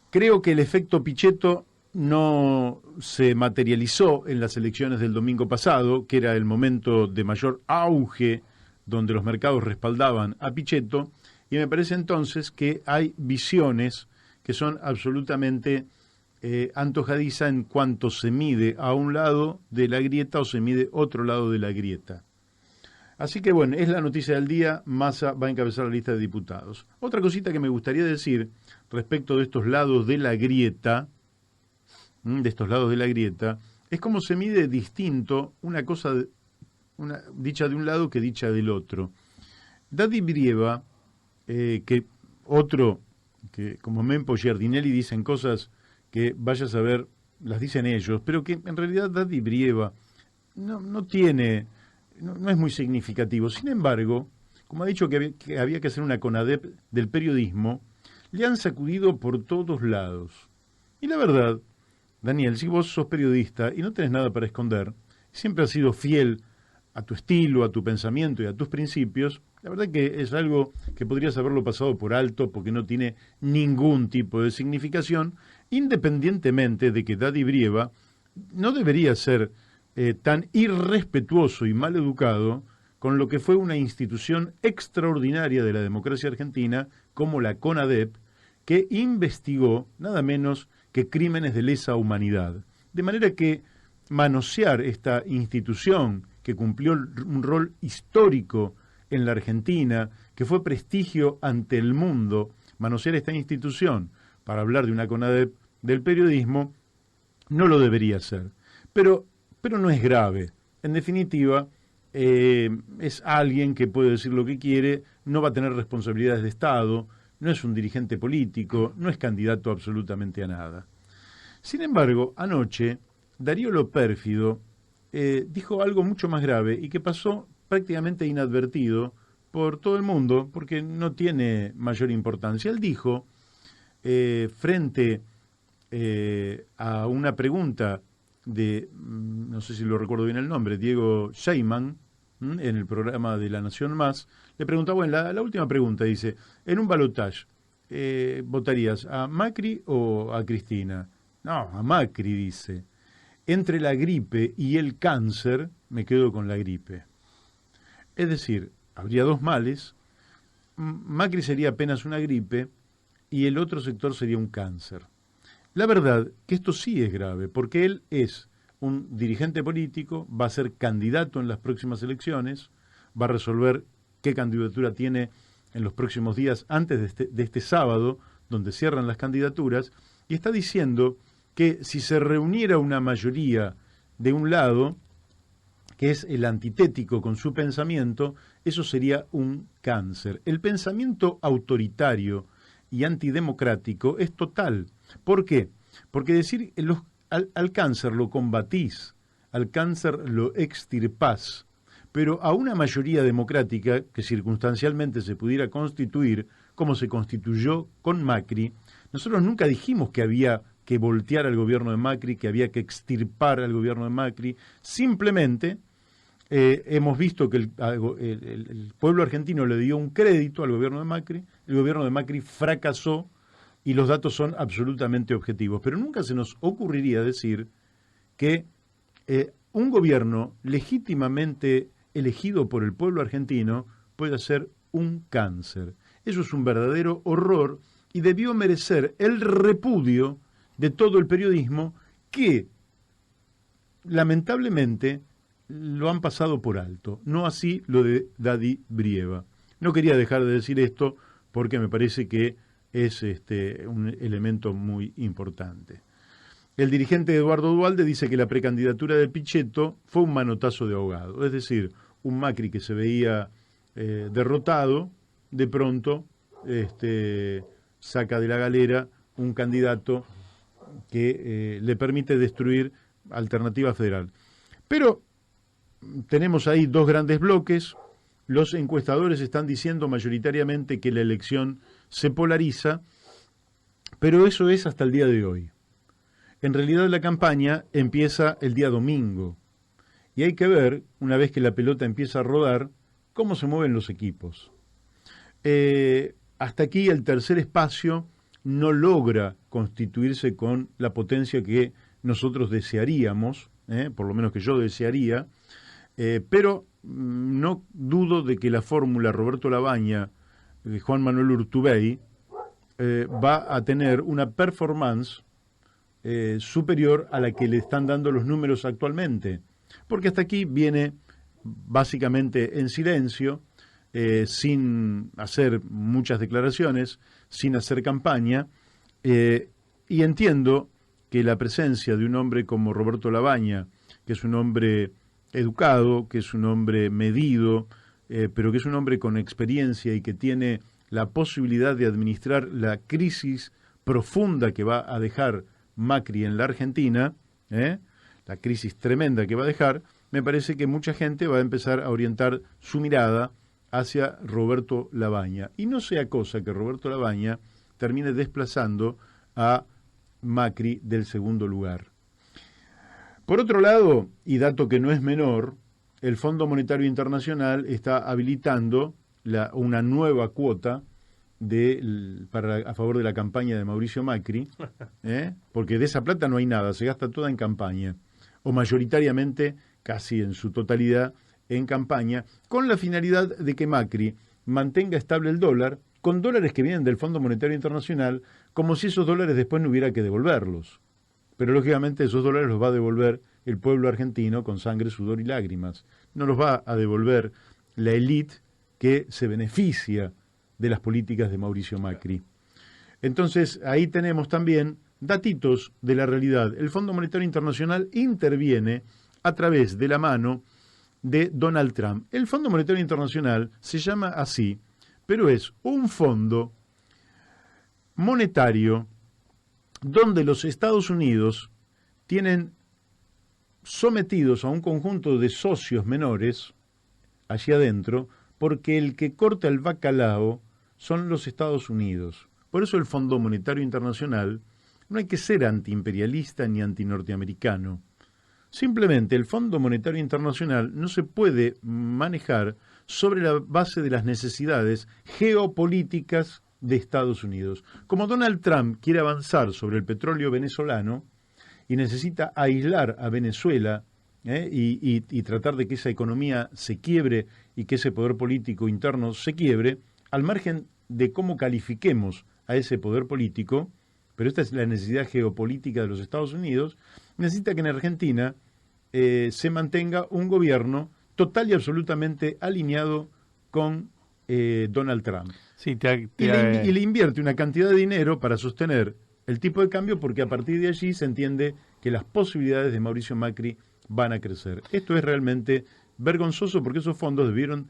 Creo que el efecto Pichetto no se materializó en las elecciones del domingo pasado, que era el momento de mayor auge, donde los mercados respaldaban a Pichetto, y me parece entonces que hay visiones que son absolutamente antojadiza en cuanto se mide a un lado de la grieta o se mide otro lado de la grieta. Así que bueno, es la noticia del día, Massa va a encabezar la lista de diputados. Otra cosita que me gustaría decir respecto de estos lados de la grieta, es cómo se mide distinto una cosa dicha de un lado que dicha del otro. Daddy Brieva, que como Mempo Giardinelli dicen cosas que vaya a saber, las dicen ellos, pero que en realidad Daddy Brieva no es muy significativo. Sin embargo, como ha dicho que había que hacer una CONADEP del periodismo, le han sacudido por todos lados. Y la verdad, Daniel, si vos sos periodista y no tenés nada para esconder, siempre has sido fiel a tu estilo, a tu pensamiento y a tus principios, la verdad que es algo que podrías haberlo pasado por alto porque no tiene ningún tipo de significación, independientemente de que Daddy Brieva no debería ser tan irrespetuoso y mal educado con lo que fue una institución extraordinaria de la democracia argentina como la CONADEP, que investigó nada menos que crímenes de lesa humanidad. De manera que manosear esta institución que cumplió un rol histórico en la Argentina, que fue prestigio ante el mundo, manosear esta institución para hablar de una CONADEP del periodismo, no lo debería hacer. Pero no es grave. En definitiva, es alguien que puede decir lo que quiere, no va a tener responsabilidades de Estado, no es un dirigente político, no es candidato absolutamente a nada. Sin embargo, anoche, Darío Lo Pérfido dijo algo mucho más grave y que pasó prácticamente inadvertido por todo el mundo, porque no tiene mayor importancia. Él dijo, frente a una pregunta de, no sé si lo recuerdo bien el nombre, Diego Sheyman, en el programa de La Nación Más, le preguntaba, bueno, la última pregunta, dice, en un balotaje, ¿votarías a Macri o a Cristina? No, a Macri, dice. Entre la gripe y el cáncer, me quedo con la gripe. Es decir, habría dos males, Macri sería apenas una gripe y el otro sector sería un cáncer. La verdad que esto sí es grave, porque él es un dirigente político, va a ser candidato en las próximas elecciones, va a resolver qué candidatura tiene en los próximos días antes de este sábado, donde cierran las candidaturas, y está diciendo que si se reuniera una mayoría de un lado, que es el antitético con su pensamiento, eso sería un cáncer. El pensamiento autoritario y antidemocrático es total. ¿Por qué? Porque decir al cáncer lo combatís, al cáncer lo extirpás, pero a una mayoría democrática que circunstancialmente se pudiera constituir, como se constituyó con Macri, nosotros nunca dijimos que había que voltear al gobierno de Macri, que había que extirpar al gobierno de Macri, simplemente hemos visto que el pueblo argentino le dio un crédito al gobierno de Macri, el gobierno de Macri fracasó y los datos son absolutamente objetivos, pero nunca se nos ocurriría decir que un gobierno legítimamente elegido por el pueblo argentino puede hacer un cáncer. Eso es un verdadero horror y debió merecer el repudio de todo el periodismo que, lamentablemente, lo han pasado por alto. No así lo de Dadi Brieva. No quería dejar de decir esto porque me parece que es un elemento muy importante. El dirigente Eduardo Duhalde dice que la precandidatura de Pichetto fue un manotazo de ahogado, es decir, un Macri que se veía derrotado, de pronto saca de la galera un candidato que le permite destruir Alternativa Federal. Pero tenemos ahí dos grandes bloques. Los encuestadores están diciendo mayoritariamente que la elección se polariza, pero eso es hasta el día de hoy. En realidad la campaña empieza el día domingo y hay que ver, una vez que la pelota empieza a rodar, cómo se mueven los equipos. Hasta aquí el tercer espacio no logra constituirse con la potencia que nosotros desearíamos, por lo menos que yo desearía, pero no dudo de que la fórmula Roberto Labaña, Juan Manuel Urtubey, va a tener una performance superior a la que le están dando los números actualmente, porque hasta aquí viene básicamente en silencio, sin hacer muchas declaraciones, sin hacer campaña, y entiendo que la presencia de un hombre como Roberto Labaña, que es un hombre educado, que es un hombre medido, pero que es un hombre con experiencia y que tiene la posibilidad de administrar la crisis profunda que va a dejar Macri en la Argentina, la crisis tremenda que va a dejar, me parece que mucha gente va a empezar a orientar su mirada hacia Roberto Labaña. Y no sea cosa que Roberto Labaña termine desplazando a Macri del segundo lugar. Por otro lado, y dato que no es menor, el Fondo Monetario Internacional está habilitando una nueva cuota a favor de la campaña de Mauricio Macri, porque de esa plata no hay nada, se gasta toda en campaña, o mayoritariamente, casi en su totalidad, en campaña, con la finalidad de que Macri mantenga estable el dólar, con dólares que vienen del Fondo Monetario Internacional, como si esos dólares después no hubiera que devolverlos. Pero lógicamente esos dólares los va a devolver el pueblo argentino con sangre, sudor y lágrimas. No los va a devolver la élite que se beneficia de las políticas de Mauricio Macri. Entonces, ahí tenemos también datitos de la realidad. El Fondo Monetario Internacional interviene a través de la mano de Donald Trump. El Fondo Monetario Internacional se llama así, pero es un fondo monetario donde los Estados Unidos tienen sometidos a un conjunto de socios menores allí adentro, porque el que corta el bacalao son los Estados Unidos. Por eso el Fondo Monetario Internacional no hay que ser antiimperialista ni antinorteamericano. Simplemente el Fondo Monetario Internacional no se puede manejar sobre la base de las necesidades geopolíticas de Estados Unidos. Como Donald Trump quiere avanzar sobre el petróleo venezolano y necesita aislar a Venezuela y tratar de que esa economía se quiebre y que ese poder político interno se quiebre, al margen de cómo califiquemos a ese poder político, pero esta es la necesidad geopolítica de los Estados Unidos, necesita que en Argentina se mantenga un gobierno total y absolutamente alineado con Donald Trump. Sí, y le invierte una cantidad de dinero para sostener el tipo de cambio, porque a partir de allí se entiende que las posibilidades de Mauricio Macri van a crecer. Esto es realmente vergonzoso, porque esos fondos debieron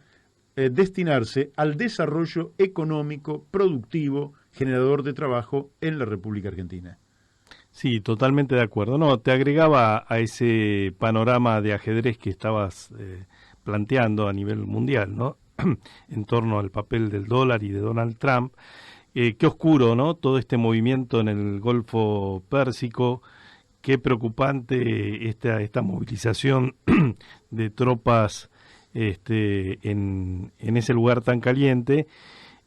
destinarse al desarrollo económico, productivo, generador de trabajo en la República Argentina. Sí, totalmente de acuerdo. No, te agregaba a ese panorama de ajedrez que estabas planteando a nivel mundial, ¿no? En torno al papel del dólar y de Donald Trump. Qué oscuro, ¿no? Todo este movimiento en el Golfo Pérsico. Qué preocupante esta movilización de tropas en ese lugar tan caliente.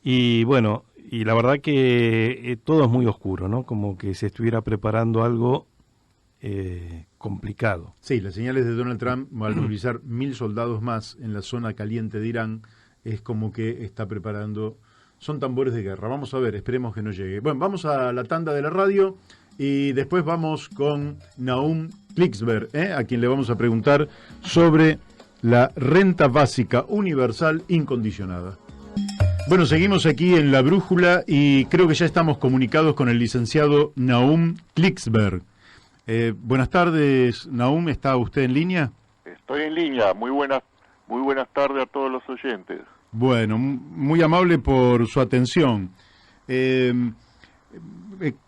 Y bueno, y la verdad que todo es muy oscuro, ¿no? Como que se estuviera preparando algo complicado. Sí, las señales de Donald Trump al movilizar 1.000 soldados más en la zona caliente de Irán es como que está preparando, son tambores de guerra. Vamos a ver, esperemos que no llegue. Bueno, vamos a la tanda de la radio y después vamos con Nahum Klicksberg, a quien le vamos a preguntar sobre la renta básica universal incondicionada. Bueno, seguimos aquí en La Brújula y creo que ya estamos comunicados con el licenciado Nahum Klicksberg. Buenas tardes, Nahum, ¿está usted en línea? Estoy en línea, muy buenas tardes a todos los oyentes. Bueno, muy amable por su atención.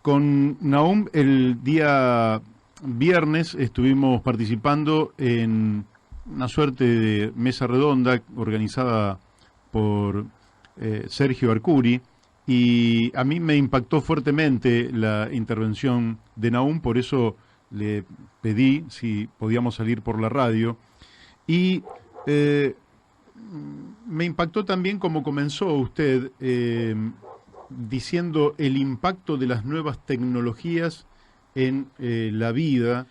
Con Nahum el día viernes estuvimos participando en una suerte de mesa redonda organizada por Sergio Arcuri, y a mí me impactó fuertemente la intervención de Nahum, por eso le pedí si podíamos salir por la radio, y me impactó también como comenzó usted diciendo el impacto de las nuevas tecnologías en la vida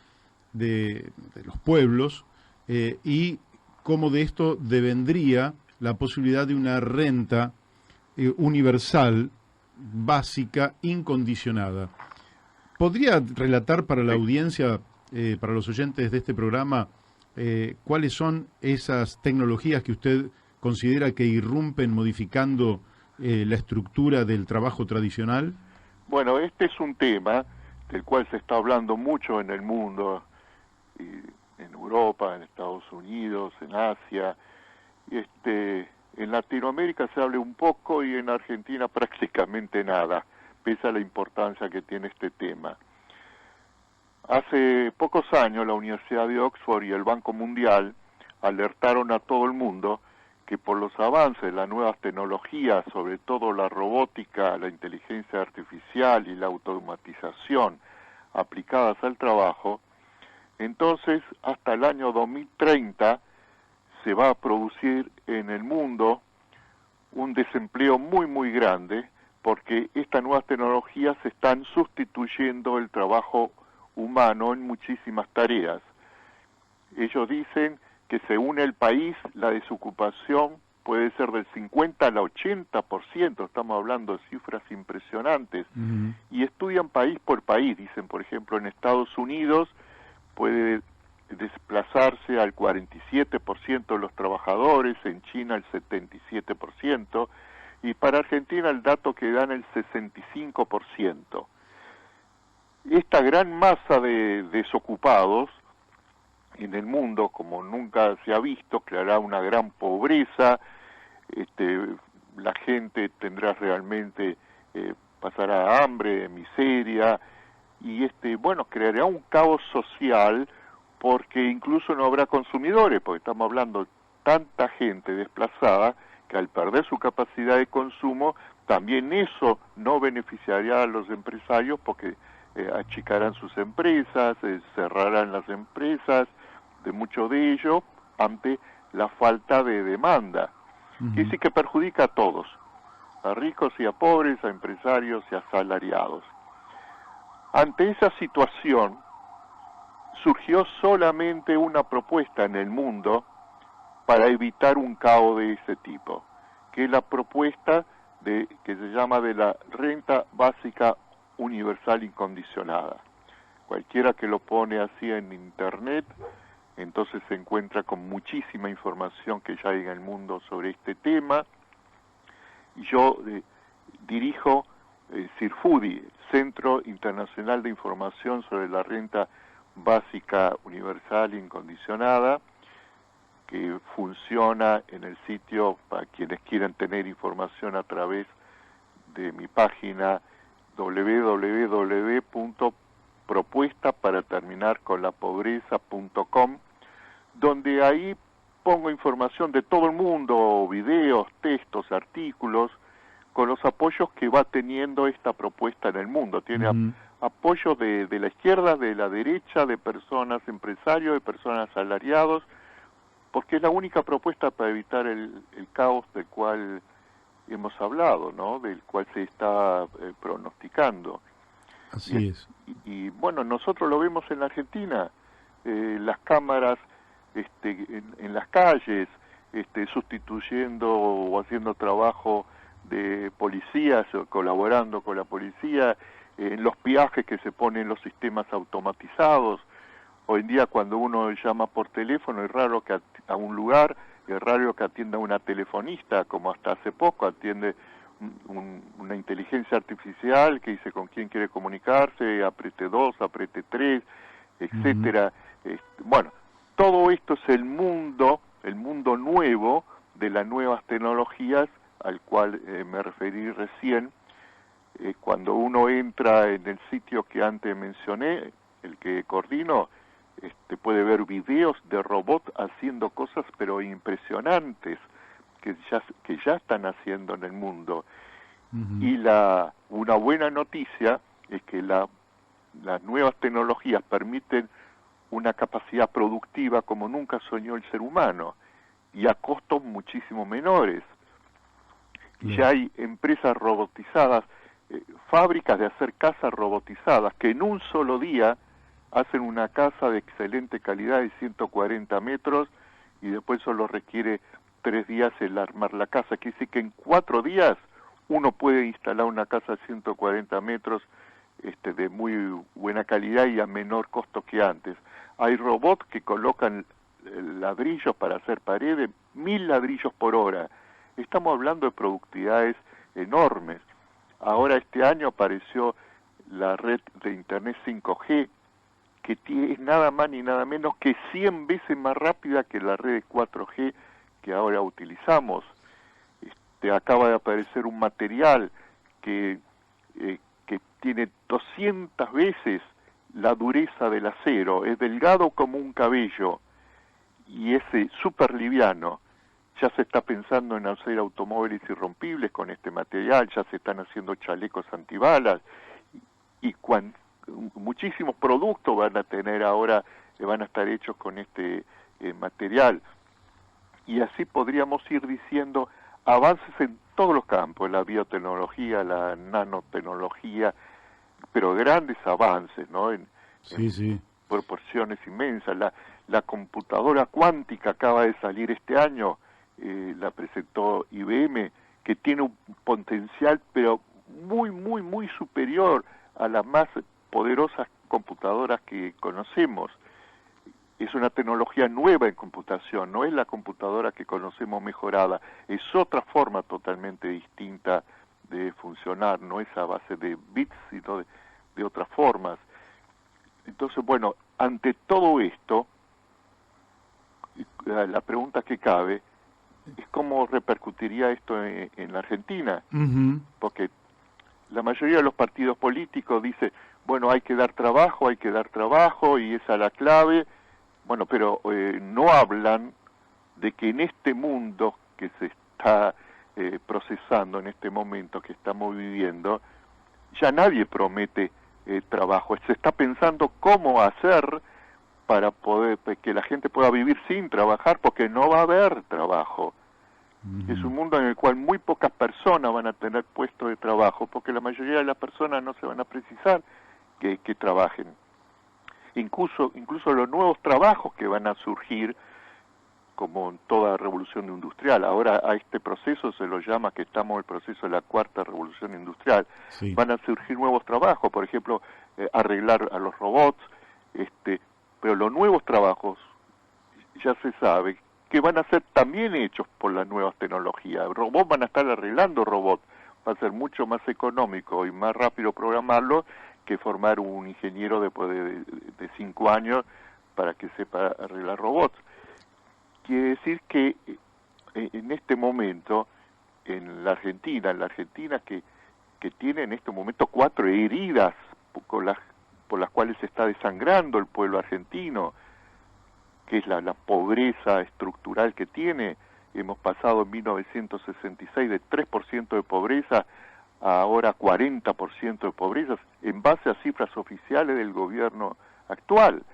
de los pueblos, y cómo de esto devendría la posibilidad de una renta universal, básica, incondicionada. ¿Podría relatar para la audiencia, para los oyentes de este programa, cuáles son esas tecnologías que usted considera que irrumpen modificando la estructura del trabajo tradicional? Bueno, este es un tema del cual se está hablando mucho en el mundo, en Europa, en Estados Unidos, en Asia. En Latinoamérica se habla un poco y en Argentina prácticamente nada, pese a la importancia que tiene este tema. Hace pocos años la Universidad de Oxford y el Banco Mundial alertaron a todo el mundo que por los avances de las nuevas tecnologías, sobre todo la robótica, la inteligencia artificial y la automatización aplicadas al trabajo, entonces hasta el año 2030 se va a producir en el mundo un desempleo muy grande, porque estas nuevas tecnologías están sustituyendo el trabajo humano en muchísimas tareas. Ellos dicen que según el país la desocupación puede ser del 50 al 80%, estamos hablando de cifras impresionantes, y estudian país por país. Dicen, por ejemplo, en Estados Unidos puede desplazarse al 47% de los trabajadores, en China el 77%, y para Argentina el dato que dan el 65%. Esta gran masa de desocupados en el mundo, como nunca se ha visto, creará una gran pobreza, la gente tendrá realmente, pasará hambre, miseria, y creará un caos social, porque incluso no habrá consumidores, porque estamos hablando de tanta gente desplazada que al perder su capacidad de consumo, también eso no beneficiaría a los empresarios, porque achicarán sus empresas, cerrarán las empresas de muchos de ellos ante la falta de demanda, que sí que perjudica a todos, a ricos y a pobres, a empresarios y a asalariados. Ante esa situación surgió solamente una propuesta en el mundo para evitar un caos de ese tipo, que es la propuesta que se llama de la renta básica universal incondicionada. Cualquiera que lo pone así en internet, entonces se encuentra con muchísima información que ya hay en el mundo sobre este tema. Y yo dirijo CIRFUDI, Centro Internacional de Información sobre la Renta Básica Universal Incondicionada, que funciona en el sitio para quienes quieran tener información a través de mi página www.propuestaparaterminarconlapobreza.com, donde ahí pongo información de todo el mundo, videos, textos, artículos, con los apoyos que va teniendo esta propuesta en el mundo. Tiene apoyo de la izquierda, de la derecha, de personas empresarios, de personas asalariados, porque es la única propuesta para evitar el caos del cual hemos hablado, ¿no? Del cual se está pronosticando. Así es. Y bueno, nosotros lo vemos en la Argentina, las cámaras en las calles, sustituyendo o haciendo trabajo de policías o colaborando con la policía, en los peajes que se ponen los sistemas automatizados. Hoy en día cuando uno llama por teléfono es raro que a un lugar, es raro que atienda una telefonista, como hasta hace poco atiende una inteligencia artificial que dice con quién quiere comunicarse, apriete 2, apriete 3, etcétera. Bueno, todo esto es el mundo nuevo de las nuevas tecnologías al cual me referí recién. Cuando uno entra en el sitio que antes mencioné, el que coordino, puede ver videos de robots haciendo cosas pero impresionantes que ya están haciendo en el mundo. Y una buena noticia es que las nuevas tecnologías permiten una capacidad productiva como nunca soñó el ser humano y a costos muchísimo menores. Ya hay empresas robotizadas, fábricas de hacer casas robotizadas que en un solo día hacen una casa de excelente calidad de 140 metros y después solo requiere 3 días el armar la casa. Quiere decir que en 4 días uno puede instalar una casa de 140 metros de muy buena calidad y a menor costo que antes. Hay robots que colocan ladrillos para hacer paredes, 1000 ladrillos por hora. Estamos hablando de productividades enormes. Ahora este año apareció la red de Internet 5G, que es nada más ni nada menos que 100 veces más rápida que la red de 4G que ahora utilizamos. Acaba de aparecer un material que tiene 200 veces la dureza del acero, es delgado como un cabello y es súper liviano. Ya se está pensando en hacer automóviles irrompibles con este material, ya se están haciendo chalecos antibalas y muchísimos productos van a tener ahora, van a estar hechos con este material. Y así podríamos ir diciendo avances en todos los campos, la biotecnología, la nanotecnología, pero grandes avances, ¿no? En proporciones inmensas. La computadora cuántica acaba de salir este año, la presentó IBM, que tiene un potencial, pero muy, muy, muy superior a las más poderosas computadoras que conocemos. Es una tecnología nueva en computación, no es la computadora que conocemos mejorada, es otra forma totalmente distinta de funcionar, no es a base de bits, sino de otras formas. Entonces, bueno, ante todo esto, la pregunta que cabe es cómo repercutiría esto en la Argentina, porque la mayoría de los partidos políticos dice, bueno, hay que dar trabajo, y esa es la clave. Bueno, pero no hablan de que en este mundo que se está procesando en este momento que estamos viviendo, ya nadie promete trabajo. Se está pensando cómo hacer para poder que la gente pueda vivir sin trabajar, porque no va a haber trabajo. Es un mundo en el cual muy pocas personas van a tener puestos de trabajo, porque la mayoría de las personas no se van a precisar que trabajen. Incluso los nuevos trabajos que van a surgir, como en toda revolución industrial, ahora a este proceso se lo llama que estamos en el proceso de la cuarta revolución industrial, van a surgir nuevos trabajos, por ejemplo, arreglar a los robots, pero los nuevos trabajos ya se sabe que van a ser también hechos por las nuevas tecnologías. Robots van a estar arreglando robots, va a ser mucho más económico y más rápido programarlo que formar un ingeniero después de 5 años para que sepa arreglar robots. Quiere decir que en este momento, en la Argentina que tiene en este momento 4 heridas por las cuales se está desangrando el pueblo argentino, que es la pobreza estructural que tiene. Hemos pasado en 1966 de 3% de pobreza a ahora 40% de pobreza, en base a cifras oficiales del gobierno actual.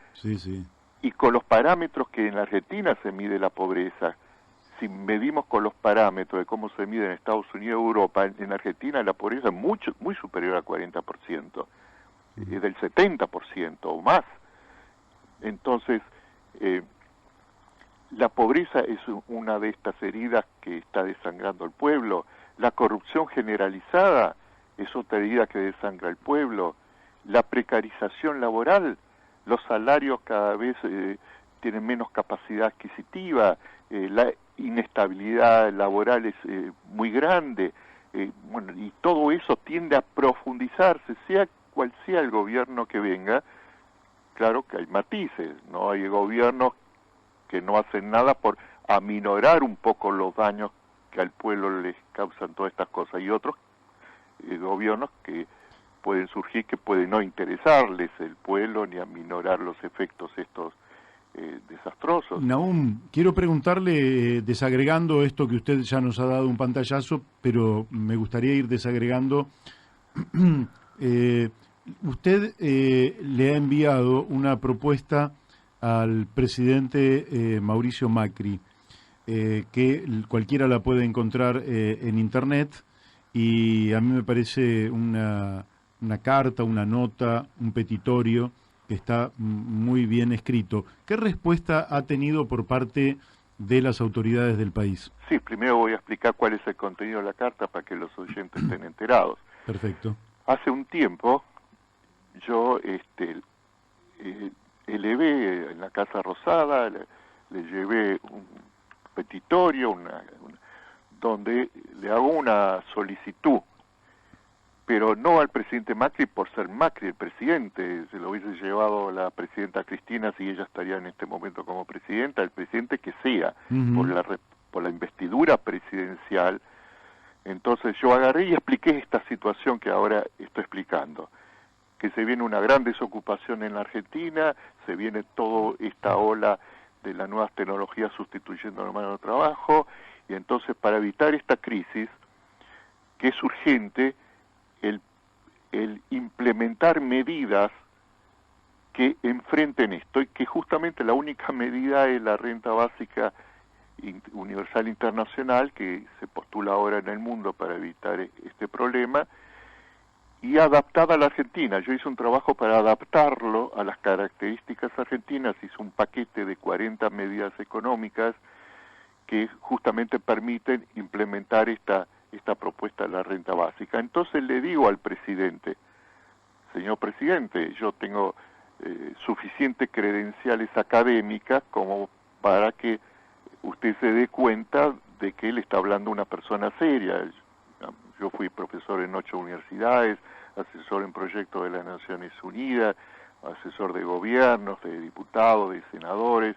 Y con los parámetros que en la Argentina se mide la pobreza, si medimos con los parámetros de cómo se mide en Estados Unidos y Europa, en Argentina la pobreza es muy superior al 40%, es del 70% o más. Entonces, La pobreza es una de estas heridas que está desangrando al pueblo. La corrupción generalizada es otra herida que desangra al pueblo. La precarización laboral, los salarios cada vez tienen menos capacidad adquisitiva, la inestabilidad laboral es muy grande, bueno, y todo eso tiende a profundizarse, sea cual sea el gobierno que venga. Claro que hay matices, ¿no? Hay gobiernos que no hacen nada por aminorar un poco los daños que al pueblo les causan todas estas cosas, y otros gobiernos que pueden surgir que pueden no interesarles el pueblo ni aminorar los efectos estos desastrosos. Nahum, quiero preguntarle, desagregando esto que usted ya nos ha dado un pantallazo, pero me gustaría ir desagregando. Usted le ha enviado una propuesta al presidente Mauricio Macri, que cualquiera la puede encontrar en internet, y a mí me parece una carta, una nota, un petitorio que está muy bien escrito. ¿Qué respuesta ha tenido por parte de las autoridades del país? Sí, primero voy a explicar cuál es el contenido de la carta para que los oyentes estén enterados. Perfecto. Hace un tiempo yo elevé en la Casa Rosada, le llevé un petitorio, donde le hago una solicitud, pero no al presidente Macri por ser Macri el presidente, se lo hubiese llevado la presidenta Cristina si ella estaría en este momento como presidenta, el presidente que sea, por la investidura presidencial. Entonces yo agarré y expliqué esta situación que ahora estoy explicando, que se viene una gran desocupación en la Argentina, se viene toda esta ola de las nuevas tecnologías sustituyendo la mano de trabajo, y entonces para evitar esta crisis, que es urgente el implementar medidas que enfrenten esto, y que justamente la única medida es la renta básica universal internacional, que se postula ahora en el mundo para evitar este problema, y adaptada a la Argentina. Yo hice un trabajo para adaptarlo a las características argentinas, hice un paquete de 40 medidas económicas que justamente permiten implementar esta propuesta de la renta básica. Entonces le digo al presidente, señor presidente, yo tengo suficientes credenciales académicas como para que usted se dé cuenta de que él está hablando una persona seria. Yo fui profesor en 8 universidades, asesor en proyectos de las Naciones Unidas, asesor de gobiernos, de diputados, de senadores.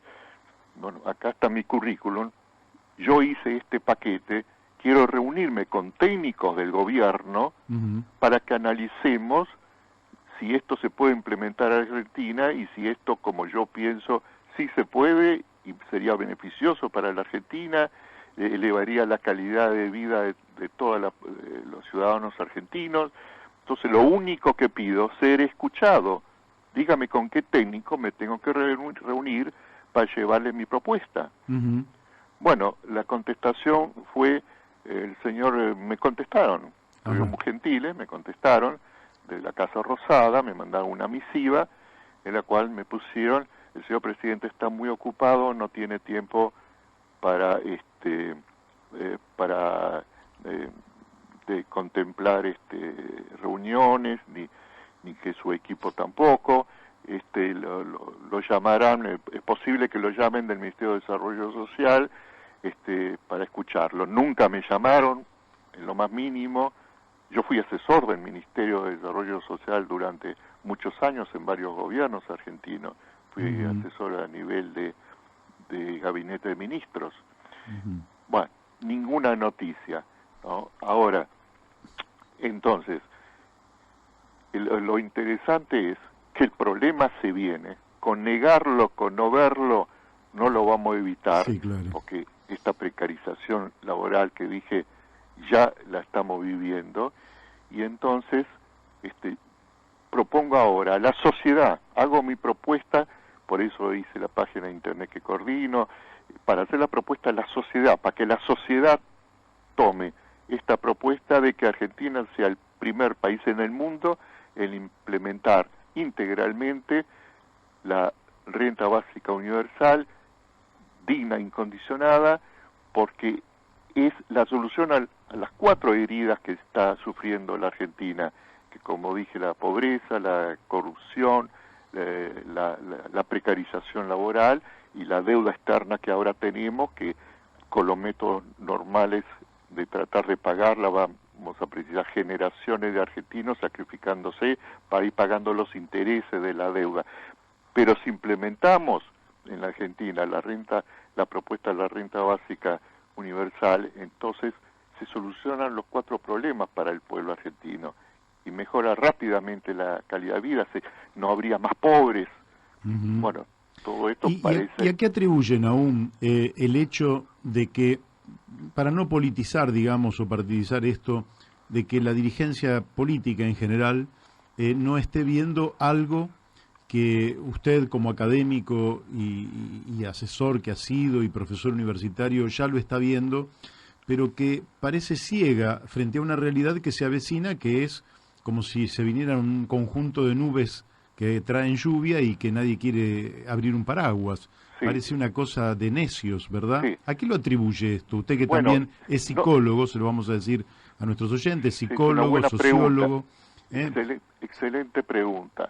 Bueno, acá está mi currículum. Yo hice este paquete, quiero reunirme con técnicos del gobierno para que analicemos si esto se puede implementar en Argentina y si esto, como yo pienso, sí se puede y sería beneficioso para la Argentina, elevaría la calidad de vida de todos los ciudadanos argentinos. Entonces lo único que pido es ser escuchado. Dígame con qué técnico me tengo que reunir para llevarle mi propuesta. Bueno, la contestación fue, me contestaron, fueron muy gentiles, me contestaron de la Casa Rosada, me mandaron una misiva en la cual me pusieron, el señor presidente está muy ocupado, no tiene tiempo para de contemplar reuniones, ni que su equipo tampoco. Lo llamarán, es posible que lo llamen del Ministerio de Desarrollo Social para escucharlo. Nunca me llamaron, en lo más mínimo. Yo fui asesor del Ministerio de Desarrollo Social durante muchos años en varios gobiernos argentinos. Fui asesor a nivel de gabinete de ministros. Bueno, ninguna noticia, ¿no? Ahora, entonces, lo interesante es que el problema se viene. Con negarlo, con no verlo, no lo vamos a evitar, sí, claro. Porque esta precarización laboral que dije ya la estamos viviendo, y entonces propongo ahora a la sociedad, hago mi propuesta, por eso hice la página de internet que coordino, para hacer la propuesta a la sociedad, para que la sociedad tome esta propuesta de que Argentina sea el primer país en el mundo en implementar integralmente la renta básica universal digna, incondicionada, porque es la solución a las 4 heridas que está sufriendo la Argentina, que como dije, la pobreza, la corrupción, la precarización laboral y la deuda externa que ahora tenemos, que con los métodos normales de tratar de pagarla vamos a precisar generaciones de argentinos sacrificándose para ir pagando los intereses de la deuda. Pero si implementamos en la Argentina la propuesta de la renta básica universal, entonces se solucionan los 4 problemas para el pueblo argentino y mejora rápidamente la calidad de vida, no habría más pobres. Uh-huh. Bueno, todo esto parece... ¿Y a qué atribuyen aún el hecho de que, para no politizar, digamos, o partidizar esto, de que la dirigencia política en general no esté viendo algo que usted como académico y asesor que ha sido y profesor universitario ya lo está viendo, pero que parece ciega frente a una realidad que se avecina, que es como si se viniera un conjunto de nubes que traen lluvia y que nadie quiere abrir un paraguas? Sí. Parece una cosa de necios, ¿verdad? Sí. ¿A qué lo atribuye esto? Usted que también es psicólogo, se lo vamos a decir a nuestros oyentes, psicólogo, sociólogo. Excelente pregunta.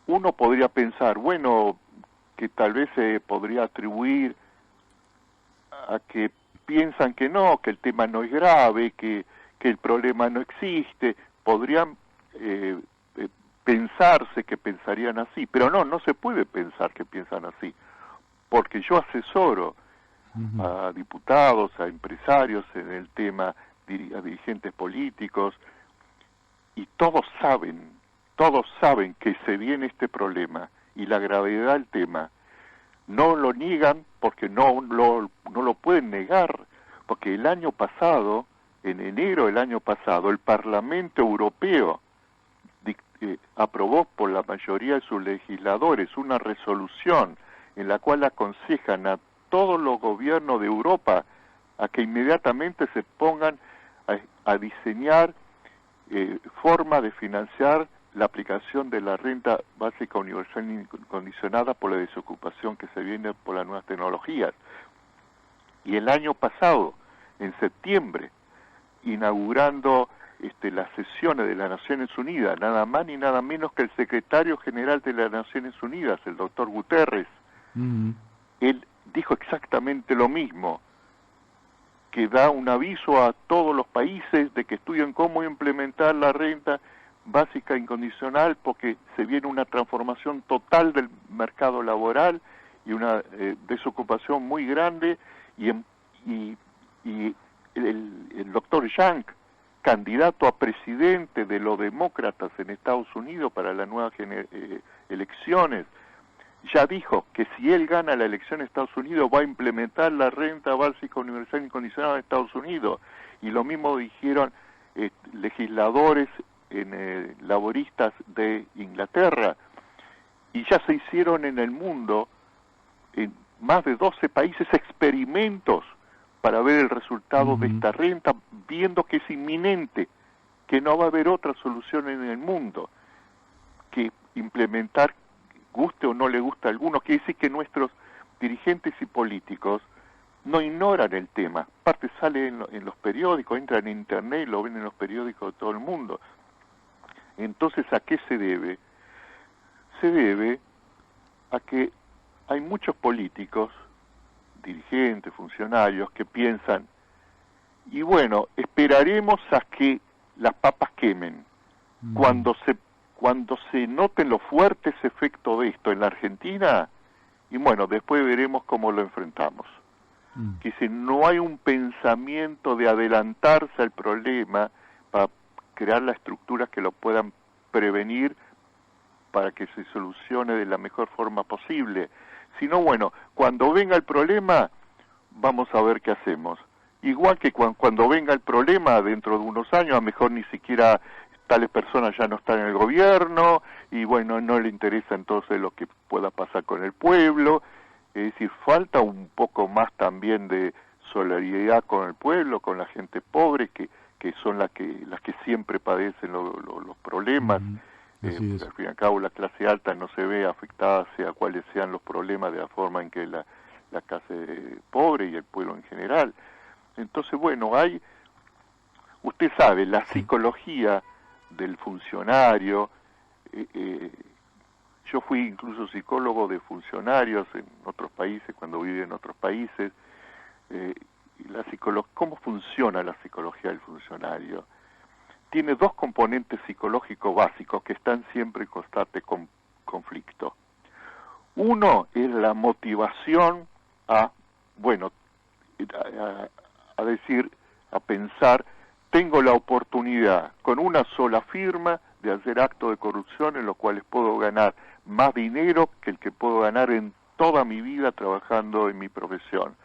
Uno podría pensar, bueno, que tal vez se podría atribuir a que piensan que no, que el tema no es grave, que el problema no existe. Podrían pensarse que pensarían así, pero no se puede pensar que piensan así, porque yo asesoro a diputados, a empresarios en el tema, a dirigentes políticos, y todos saben que se viene este problema y la gravedad del tema. No lo niegan porque no lo pueden negar, porque el año pasado, en enero del año pasado, el Parlamento Europeo aprobó por la mayoría de sus legisladores una resolución en la cual aconsejan a todos los gobiernos de Europa a que inmediatamente se pongan a diseñar forma de financiar la aplicación de la renta básica universal incondicionada por la desocupación que se viene por las nuevas tecnologías. Y el año pasado, en septiembre, inaugurando las sesiones de las Naciones Unidas, nada más ni nada menos que el secretario general de las Naciones Unidas, el doctor Guterres, él dijo exactamente lo mismo, que da un aviso a todos los países de que estudien cómo implementar la renta básica incondicional, porque se viene una transformación total del mercado laboral y una desocupación muy grande, y el doctor Yang, candidato a presidente de los demócratas en Estados Unidos para las nuevas elecciones, ya dijo que si él gana la elección en Estados Unidos va a implementar la renta básica universal incondicional en Estados Unidos. Y lo mismo dijeron legisladores laboristas de Inglaterra. Y ya se hicieron en el mundo, en más de 12 países, experimentos para ver el resultado de esta renta, viendo que es inminente, que no va a haber otra solución en el mundo que implementar, guste o no le guste a algunos. Quiere decir que nuestros dirigentes y políticos no ignoran el tema. Aparte sale en los periódicos, entran en internet y lo ven en los periódicos de todo el mundo. Entonces, ¿a qué se debe? Se debe a que hay muchos políticos, dirigentes, funcionarios, que piensan, y bueno, esperaremos a que las papas quemen. Cuando se noten los fuertes efectos de esto en la Argentina, y bueno, después veremos cómo lo enfrentamos. Que si no hay un pensamiento de adelantarse al problema para crear las estructuras que lo puedan prevenir para que se solucione de la mejor forma posible. Si no, bueno, cuando venga el problema, vamos a ver qué hacemos. Igual que cuando venga el problema, dentro de unos años, a lo mejor ni siquiera tales personas ya no están en el gobierno, y bueno, no le interesa entonces lo que pueda pasar con el pueblo. Es decir, falta un poco más también de solidaridad con el pueblo, con la gente pobre, que son las que siempre padecen los problemas. Al fin y al cabo, la clase alta no se ve afectada, sea cuáles sean los problemas, de la forma en que la clase pobre y el pueblo en general. Entonces, bueno, usted sabe, la psicología del funcionario, yo fui incluso psicólogo de funcionarios en otros países, cuando viví en otros países, ¿cómo funciona la psicología del funcionario? Tiene dos componentes psicológicos básicos que están siempre en constante conflicto. Uno es la motivación a pensar, tengo la oportunidad con una sola firma de hacer actos de corrupción en los cuales puedo ganar más dinero que el que puedo ganar en toda mi vida trabajando en mi profesión.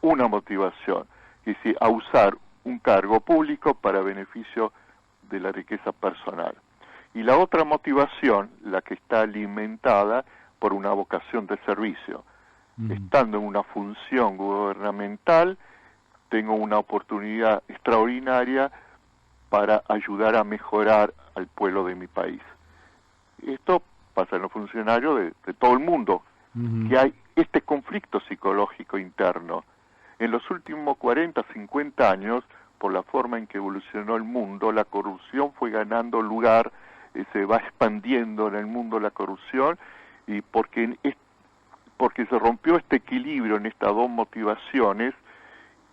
Una motivación, es decir, a usar un cargo público para beneficio de la riqueza personal. Y la otra motivación, la que está alimentada por una vocación de servicio. Estando en una función gubernamental, tengo una oportunidad extraordinaria para ayudar a mejorar al pueblo de mi país. Esto pasa en los funcionarios de todo el mundo, que hay este conflicto psicológico interno. En los últimos 40, 50 años, por la forma en que evolucionó el mundo, la corrupción fue ganando lugar, se va expandiendo en el mundo la corrupción, y porque se rompió este equilibrio en estas dos motivaciones,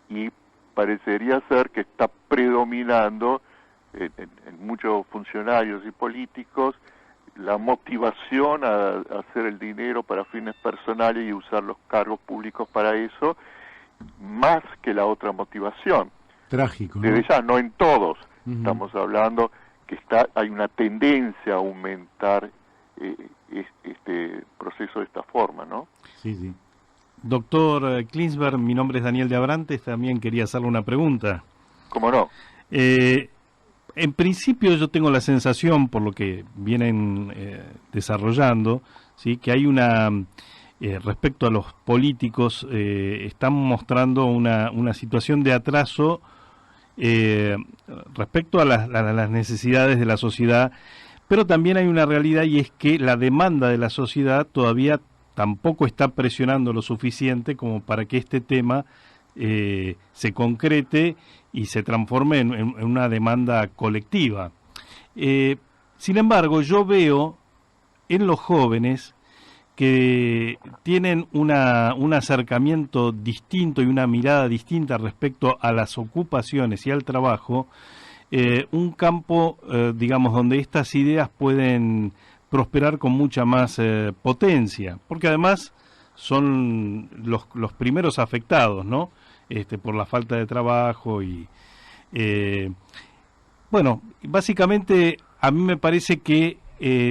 y parecería ser que está predominando en muchos funcionarios y políticos la motivación a hacer el dinero para fines personales y usar los cargos públicos para eso, más que la otra motivación. Trágico, ¿no? Desde ya, no en todos. Estamos hablando que hay una tendencia a aumentar este proceso de esta forma, ¿no? Sí, sí. Doctor Klinsberg, mi nombre es Daniel de Abrantes, también quería hacerle una pregunta. ¿Cómo no? En principio yo tengo la sensación, por lo que vienen desarrollando, ¿sí?, que hay respecto a los políticos, están mostrando una situación de atraso respecto a las necesidades de la sociedad, pero también hay una realidad, y es que la demanda de la sociedad todavía tampoco está presionando lo suficiente como para que este tema se concrete y se transforme en una demanda colectiva. Sin embargo, yo veo en los jóvenes que tienen un acercamiento distinto y una mirada distinta respecto a las ocupaciones y al trabajo, un campo, digamos, donde estas ideas pueden prosperar con mucha más potencia, porque además son los primeros afectados, ¿no? Por la falta de trabajo y bueno, básicamente a mí me parece que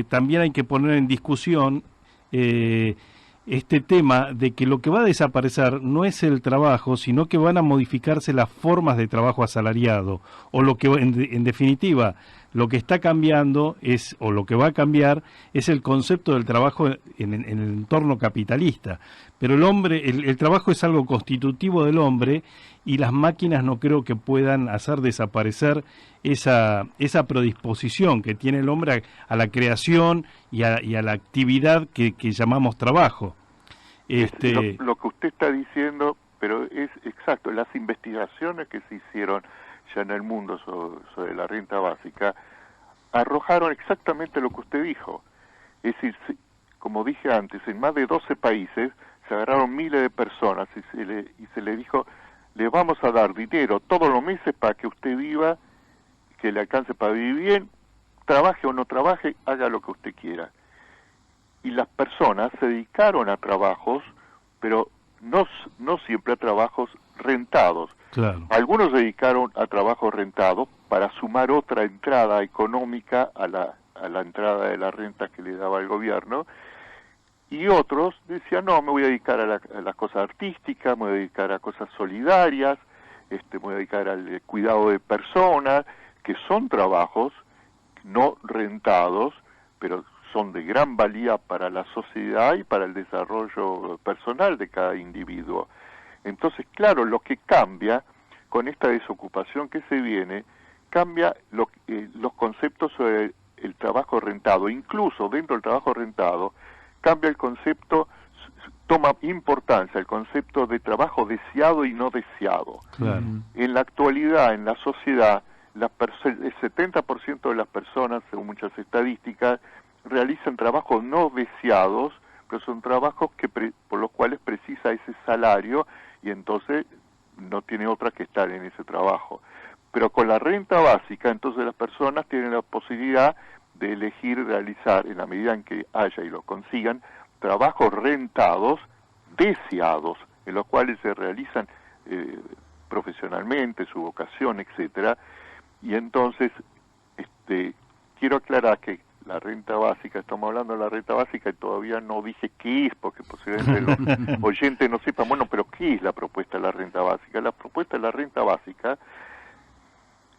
también hay que poner en discusión este tema de que lo que va a desaparecer no es el trabajo, sino que van a modificarse las formas de trabajo asalariado, o lo que en definitiva lo que está cambiando o lo que va a cambiar es el concepto del trabajo en el entorno capitalista. Pero el trabajo es algo constitutivo del hombre, y las máquinas no creo que puedan hacer desaparecer esa predisposición que tiene el hombre a la creación y a la actividad que llamamos trabajo. Lo que usted está diciendo, pero es exacto. Las investigaciones que se hicieron ya en el mundo sobre la renta básica arrojaron exactamente lo que usted dijo. Es decir, como dije antes, en más de 12 países se agarraron miles de personas y se le dijo: le vamos a dar dinero todos los meses para que usted viva, que le alcance para vivir bien, trabaje o no trabaje, haga lo que usted quiera. Y las personas se dedicaron a trabajos, pero no siempre a trabajos rentados. Claro. Algunos se dedicaron a trabajos rentados para sumar otra entrada económica a la entrada de la renta que le daba el gobierno, y otros decían: no, me voy a dedicar a las cosas artísticas, me voy a dedicar a cosas solidarias, me voy a dedicar al cuidado de personas, que son trabajos no rentados, pero son de gran valía para la sociedad y para el desarrollo personal de cada individuo. Entonces, claro, lo que cambia con esta desocupación que se viene, cambia los conceptos sobre el trabajo rentado. Incluso dentro del trabajo rentado, cambia el concepto toma importancia el concepto de trabajo deseado y no deseado. Claro. En la actualidad, en la sociedad, el 70% de las personas, según muchas estadísticas, realizan trabajos no deseados, pero son trabajos por los cuales precisa ese salario y entonces no tiene otra que estar en ese trabajo. Pero con la renta básica, entonces las personas tienen la posibilidad de elegir realizar, en la medida en que haya y lo consigan, trabajos rentados, deseados, en los cuales se realizan profesionalmente, su vocación, etcétera. Y entonces, quiero aclarar que la renta básica, estamos hablando de la renta básica y todavía no dije qué es, porque posiblemente los oyentes no sepan, bueno, pero ¿qué es la propuesta de la renta básica? La propuesta de la renta básica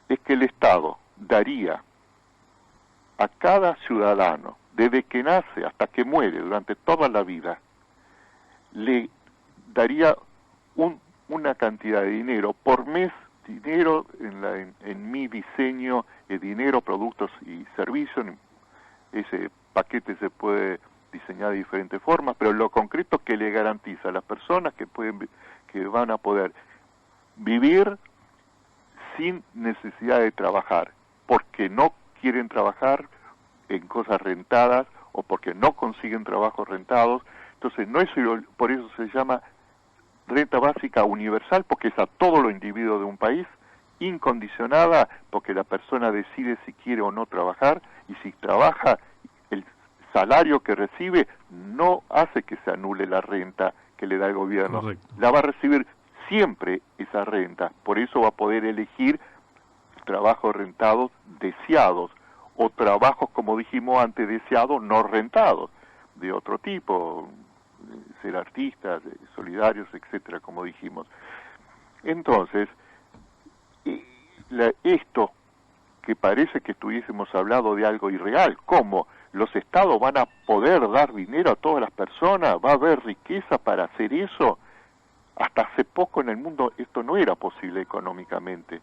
es que el Estado daría a cada ciudadano, desde que nace hasta que muere, durante toda la vida, le daría una cantidad de dinero por mes, dinero en mi diseño, dinero, productos y servicios. Ese paquete se puede diseñar de diferentes formas, pero lo concreto que le garantiza a las personas que van a poder vivir sin necesidad de trabajar, porque no quieren trabajar en cosas rentadas o porque no consiguen trabajos rentados. Entonces, por eso se llama renta básica universal, porque es a todos los individuos de un país, incondicionada, porque la persona decide si quiere o no trabajar, y si trabaja, el salario que recibe no hace que se anule la renta que le da el gobierno. Correcto. La va a recibir siempre esa renta, por eso va a poder elegir trabajos rentados deseados, o trabajos, como dijimos antes, deseados no rentados, de otro tipo, ser artistas, solidarios, etcétera, como dijimos. Entonces, esto que parece que estuviésemos hablando de algo irreal, ¿cómo? ¿Los estados van a poder dar dinero a todas las personas? ¿Va a haber riqueza para hacer eso? Hasta hace poco en el mundo esto no era posible económicamente.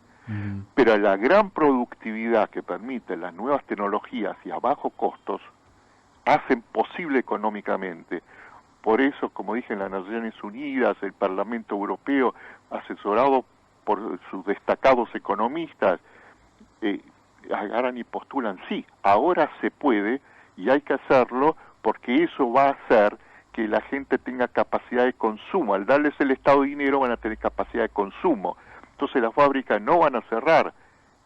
Pero la gran productividad que permiten las nuevas tecnologías y a bajos costos hacen posible económicamente. Por eso, como dije, en las Naciones Unidas, el Parlamento Europeo, asesorado por sus destacados economistas, agarran y postulan, sí, ahora se puede y hay que hacerlo porque eso va a hacer que la gente tenga capacidad de consumo. Al darles el Estado dinero van a tener capacidad de consumo. Entonces las fábricas no van a cerrar,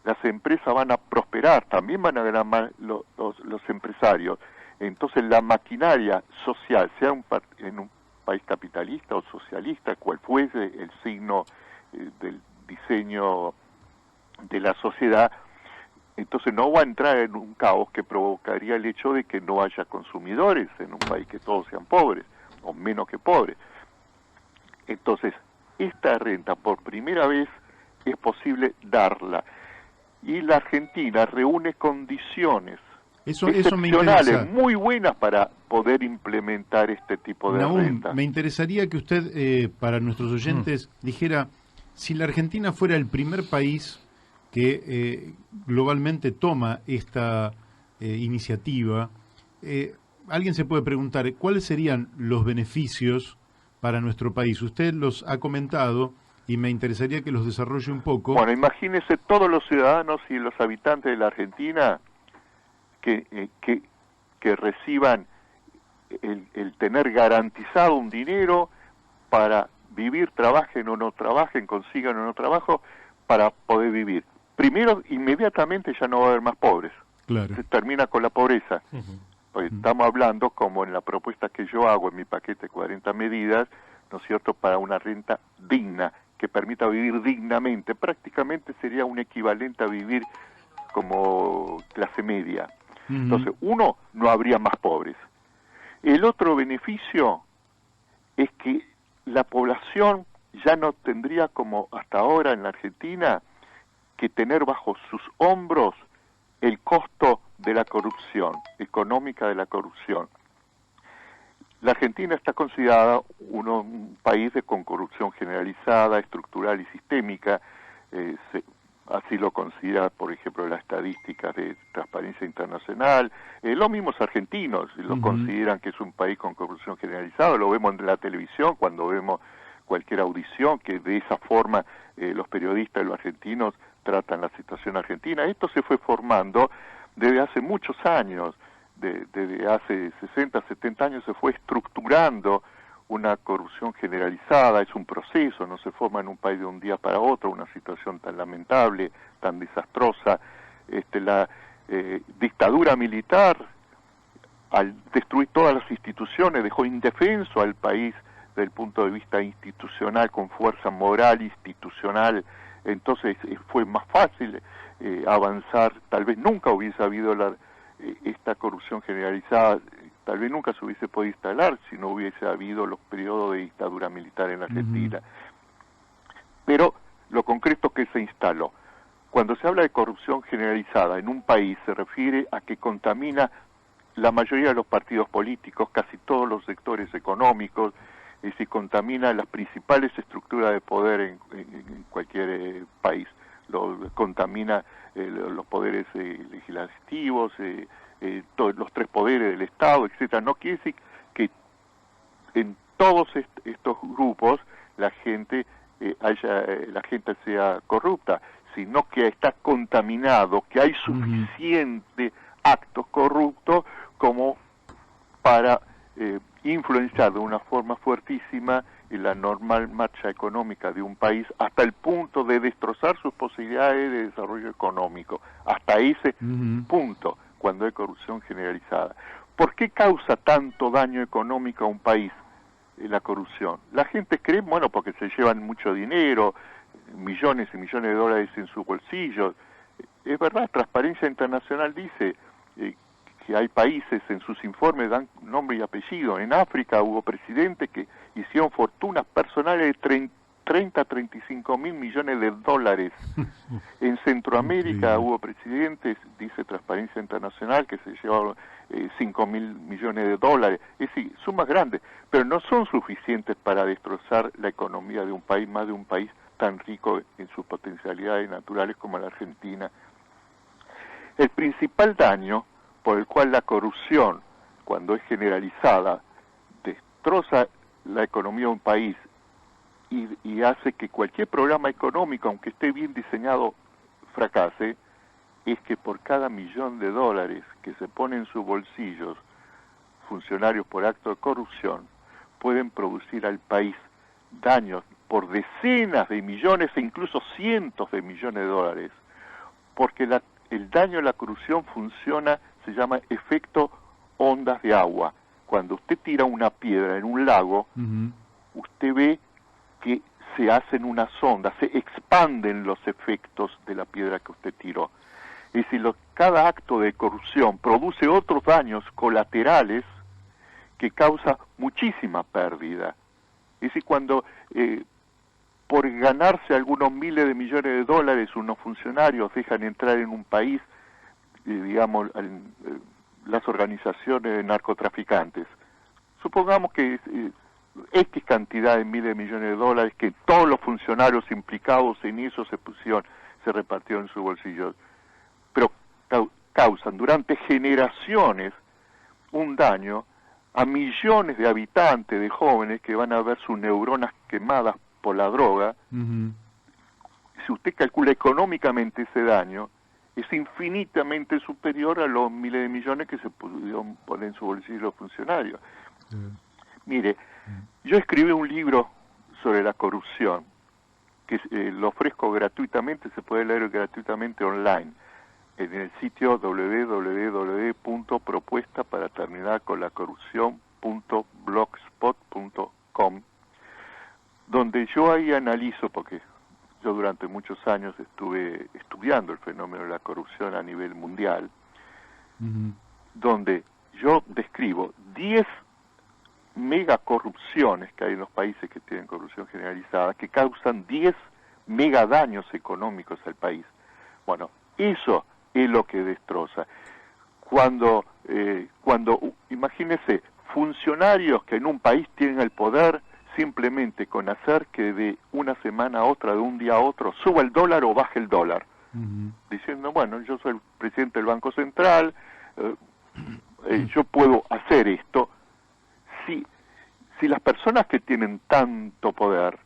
las empresas van a prosperar, también van a ganar más los empresarios. Entonces la maquinaria social, sea en un país capitalista o socialista, cual fuese el signo del diseño de la sociedad, entonces no va a entrar en un caos que provocaría el hecho de que no haya consumidores en un país, que todos sean pobres, o menos que pobres. Entonces, esta renta por primera vez es posible darla. Y la Argentina reúne condiciones excepcionales, muy buenas para poder implementar este tipo de renta. Me interesaría que usted, para nuestros oyentes, dijera, si la Argentina fuera el primer país que globalmente toma esta iniciativa, alguien se puede preguntar, ¿cuáles serían los beneficios para nuestro país? Usted los ha comentado y me interesaría que los desarrolle un poco. Bueno, imagínese todos los ciudadanos y los habitantes de la Argentina que reciban el tener garantizado un dinero para vivir, trabajen o no trabajen, consigan o no trabajo, para poder vivir. Primero, inmediatamente ya no va a haber más pobres. Claro. Se termina con la pobreza. Pues estamos hablando, como en la propuesta que yo hago en mi paquete de 40 medidas, ¿no es cierto?, para una renta digna, que permita vivir dignamente. Prácticamente sería un equivalente a vivir como clase media. Entonces, uno, no habría más pobres. El otro beneficio es que la población ya no tendría, como hasta ahora en la Argentina, que tener bajo sus hombros el costo de la corrupción, económica de la corrupción. La Argentina está considerada un país con corrupción generalizada, estructural y sistémica. así lo considera, por ejemplo, las estadísticas de Transparencia Internacional. Los mismos argentinos lo consideran que es un país con corrupción generalizada. Lo vemos en la televisión cuando vemos cualquier audición, que de esa forma los periodistas, los argentinos, tratan la situación argentina. Esto se fue formando desde hace muchos años, desde hace 60, 70 años se fue estructurando una corrupción generalizada. Es un proceso, no se forma en un país de un día para otro, una situación tan lamentable, tan desastrosa. La dictadura militar, al destruir todas las instituciones, dejó indefenso al país desde el punto de vista institucional, con fuerza moral institucional. Entonces fue más fácil avanzar. Tal vez nunca hubiese habido esta corrupción generalizada, tal vez nunca se hubiese podido instalar si no hubiese habido los periodos de dictadura militar en la Argentina. Pero lo concreto que se instaló, cuando se habla de corrupción generalizada en un país, se refiere a que contamina la mayoría de los partidos políticos, casi todos los sectores económicos, y se contamina las principales estructuras de poder en cualquier país. Contamina los poderes legislativos, todos los tres poderes del Estado, etcétera. No quiere decir que en todos estos grupos la gente sea corrupta, sino que está contaminado, que hay suficiente actos corruptos como para influenciar de una forma fuertísima en la normal marcha económica de un país, hasta el punto de destrozar sus posibilidades de desarrollo económico, hasta ese punto, cuando hay corrupción generalizada. ¿Por qué causa tanto daño económico a un país la corrupción? La gente cree, bueno, porque se llevan mucho dinero, millones y millones de dólares en sus bolsillos. Es verdad, Transparencia Internacional dice que hay países, en sus informes dan nombre y apellido. En África hubo presidentes que hicieron fortunas personales de 30 a 35 mil millones de dólares. En Centroamérica hubo presidentes, dice Transparencia Internacional, que se llevaron 5 mil millones de dólares. Es decir, sumas grandes, pero no son suficientes para destrozar la economía de un país, más de un país tan rico en sus potencialidades naturales como la Argentina. El principal daño por el cual la corrupción, cuando es generalizada, destroza la economía de un país y hace que cualquier programa económico, aunque esté bien diseñado, fracase, es que por cada $1.000.000 que se pone en sus bolsillos funcionarios por acto de corrupción, pueden producir al país daños por decenas de millones e incluso cientos de millones de dólares, porque el daño de la corrupción funciona, se llama efecto ondas de agua. Cuando usted tira una piedra en un lago, usted ve que se hacen unas ondas, se expanden los efectos de la piedra que usted tiró. Es decir, cada acto de corrupción produce otros daños colaterales que causa muchísima pérdida. Es decir, cuando por ganarse algunos miles de millones de dólares unos funcionarios dejan entrar en un país, digamos, las organizaciones de narcotraficantes, supongamos que X cantidad de miles de millones de dólares que todos los funcionarios implicados en eso se repartieron en sus bolsillos, pero causan durante generaciones un daño a millones de habitantes, de jóvenes que van a ver sus neuronas quemadas por la droga. Si usted calcula económicamente ese daño, es infinitamente superior a los miles de millones que se pudieron poner en su bolsillo los funcionarios. Mire, yo escribí un libro sobre la corrupción, que lo ofrezco gratuitamente, se puede leer gratuitamente online, en el sitio www.propuestaparaternidadconlacorrupcion.blogspot.com, donde yo ahí analizo, porque yo durante muchos años estuve estudiando el fenómeno de la corrupción a nivel mundial, donde yo describo 10 megacorrupciones que hay en los países que tienen corrupción generalizada, que causan 10 megadaños económicos al país. Bueno, eso es lo que destroza. Cuando imagínese, funcionarios que en un país tienen el poder, simplemente con hacer que de una semana a otra, de un día a otro, suba el dólar o baje el dólar, diciendo, bueno, yo soy el presidente del Banco Central, yo puedo hacer esto. Si las personas que tienen tanto poder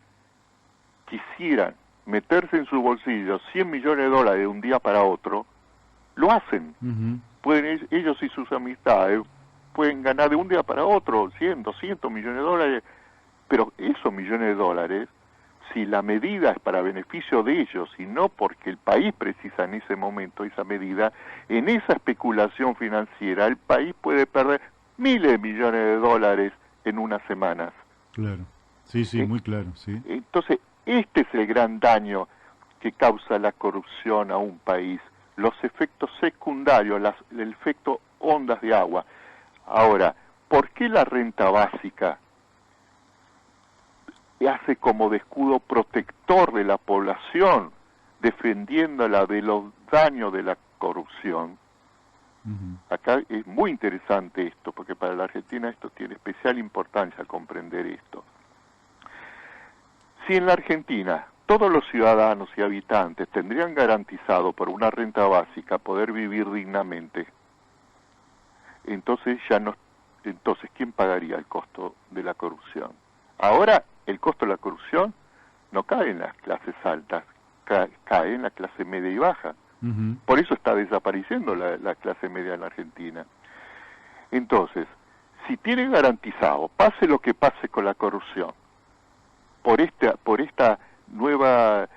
quisieran meterse en su bolsillo 100 millones de dólares de un día para otro, lo hacen. Pueden ellos y sus amistades pueden ganar de un día para otro 100, 200 millones de dólares, pero esos millones de dólares, si la medida es para beneficio de ellos y no porque el país precisa en ese momento esa medida, en esa especulación financiera el país puede perder miles de millones de dólares en unas semanas. Claro, sí, sí, muy claro, sí. Entonces, este es el gran daño que causa la corrupción a un país, los efectos secundarios, el efecto ondas de agua. Ahora, ¿por qué la renta básica hace como de escudo protector de la población, defendiéndola de los daños de la corrupción? Acá es muy interesante esto, porque para la Argentina esto tiene especial importancia comprender esto. Si en la Argentina todos los ciudadanos y habitantes tendrían garantizado por una renta básica poder vivir dignamente, entonces ¿quién pagaría el costo de la corrupción? Ahora el costo de la corrupción no cae en las clases altas, cae en la clase media y baja. Por eso está desapareciendo la clase media en la Argentina. Entonces, si tiene garantizado, pase lo que pase con la corrupción, por esta nueva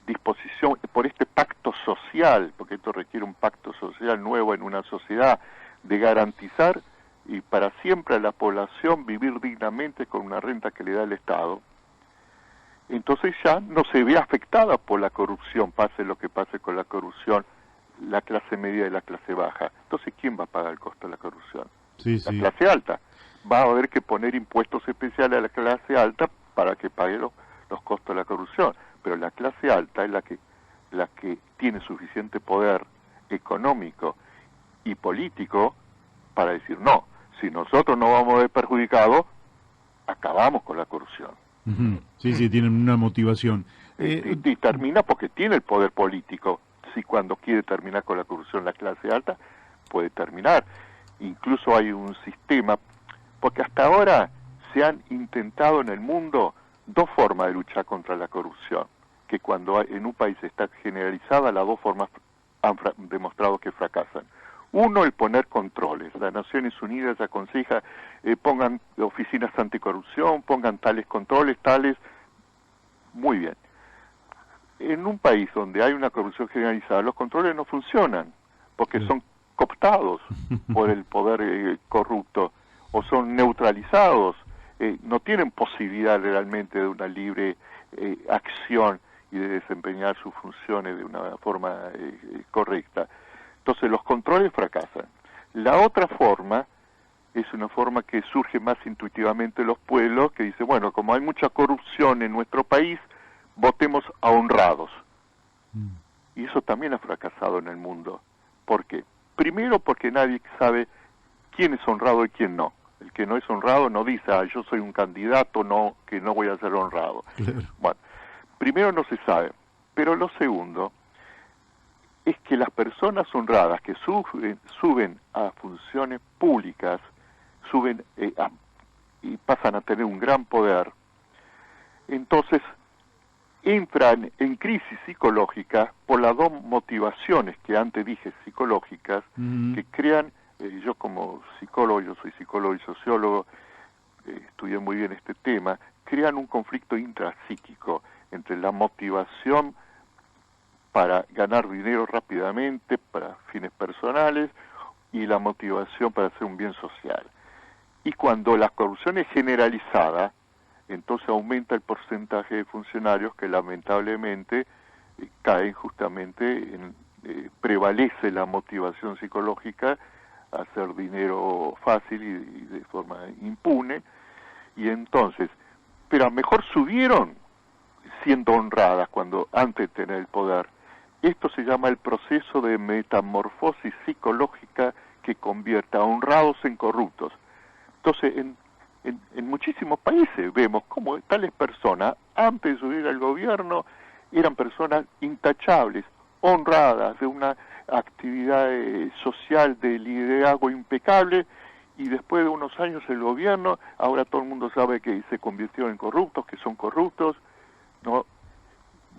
disposición, por este pacto social, porque esto requiere un pacto social nuevo en una sociedad, de garantizar y para siempre a la población vivir dignamente con una renta que le da el Estado, entonces ya no se ve afectada por la corrupción, pase lo que pase con la corrupción, la clase media y la clase baja. Entonces, ¿quién va a pagar el costo de la corrupción? La clase alta. Va a haber que poner impuestos especiales a la clase alta para que pague los costos de la corrupción. Pero la clase alta es la que tiene suficiente poder económico y político para decir, no, si nosotros no vamos a ver perjudicados, acabamos con la corrupción. Sí, sí, tienen una motivación. Y termina porque tiene el poder político. Si cuando quiere terminar con la corrupción la clase alta, puede terminar. Incluso hay un sistema, porque hasta ahora se han intentado en el mundo dos formas de luchar contra la corrupción, que cuando en un país está generalizada, las dos formas han demostrado que fracasan. Uno, el poner controles. Las Naciones Unidas aconseja, pongan oficinas anticorrupción, pongan tales controles, tales. Muy bien. En un país donde hay una corrupción generalizada, los controles no funcionan, porque son cooptados por el poder corrupto, o son neutralizados, no tienen posibilidad realmente de una libre acción y de desempeñar sus funciones de una forma correcta. Entonces los controles fracasan. La otra forma es una forma que surge más intuitivamente en los pueblos, que dice, bueno, como hay mucha corrupción en nuestro país, votemos a honrados. Y eso también ha fracasado en el mundo. ¿Por qué? Primero porque nadie sabe quién es honrado y quién no. El que no es honrado no dice, yo soy un candidato, no, que no voy a ser honrado. Claro. Bueno, primero no se sabe. Pero lo segundo es que las personas honradas que suben a funciones públicas, y pasan a tener un gran poder, entonces entran en crisis psicológica por las dos motivaciones que antes dije psicológicas, que crean, yo como psicólogo, yo soy psicólogo y sociólogo, estudié muy bien este tema, crean un conflicto intrapsíquico entre la motivación para ganar dinero rápidamente, para fines personales, y la motivación para hacer un bien social. Y cuando la corrupción es generalizada, entonces aumenta el porcentaje de funcionarios que lamentablemente caen justamente, prevalece la motivación psicológica a hacer dinero fácil y de forma impune, y entonces, pero a lo mejor subieron siendo honradas cuando antes de tener el poder. Esto se llama el proceso de metamorfosis psicológica que convierte a honrados en corruptos. Entonces, en muchísimos países vemos cómo tales personas, antes de subir al gobierno, eran personas intachables, honradas, de una actividad social de liderazgo impecable, y después de unos años el gobierno, ahora todo el mundo sabe que se convirtió en corruptos, que son corruptos, ¿no?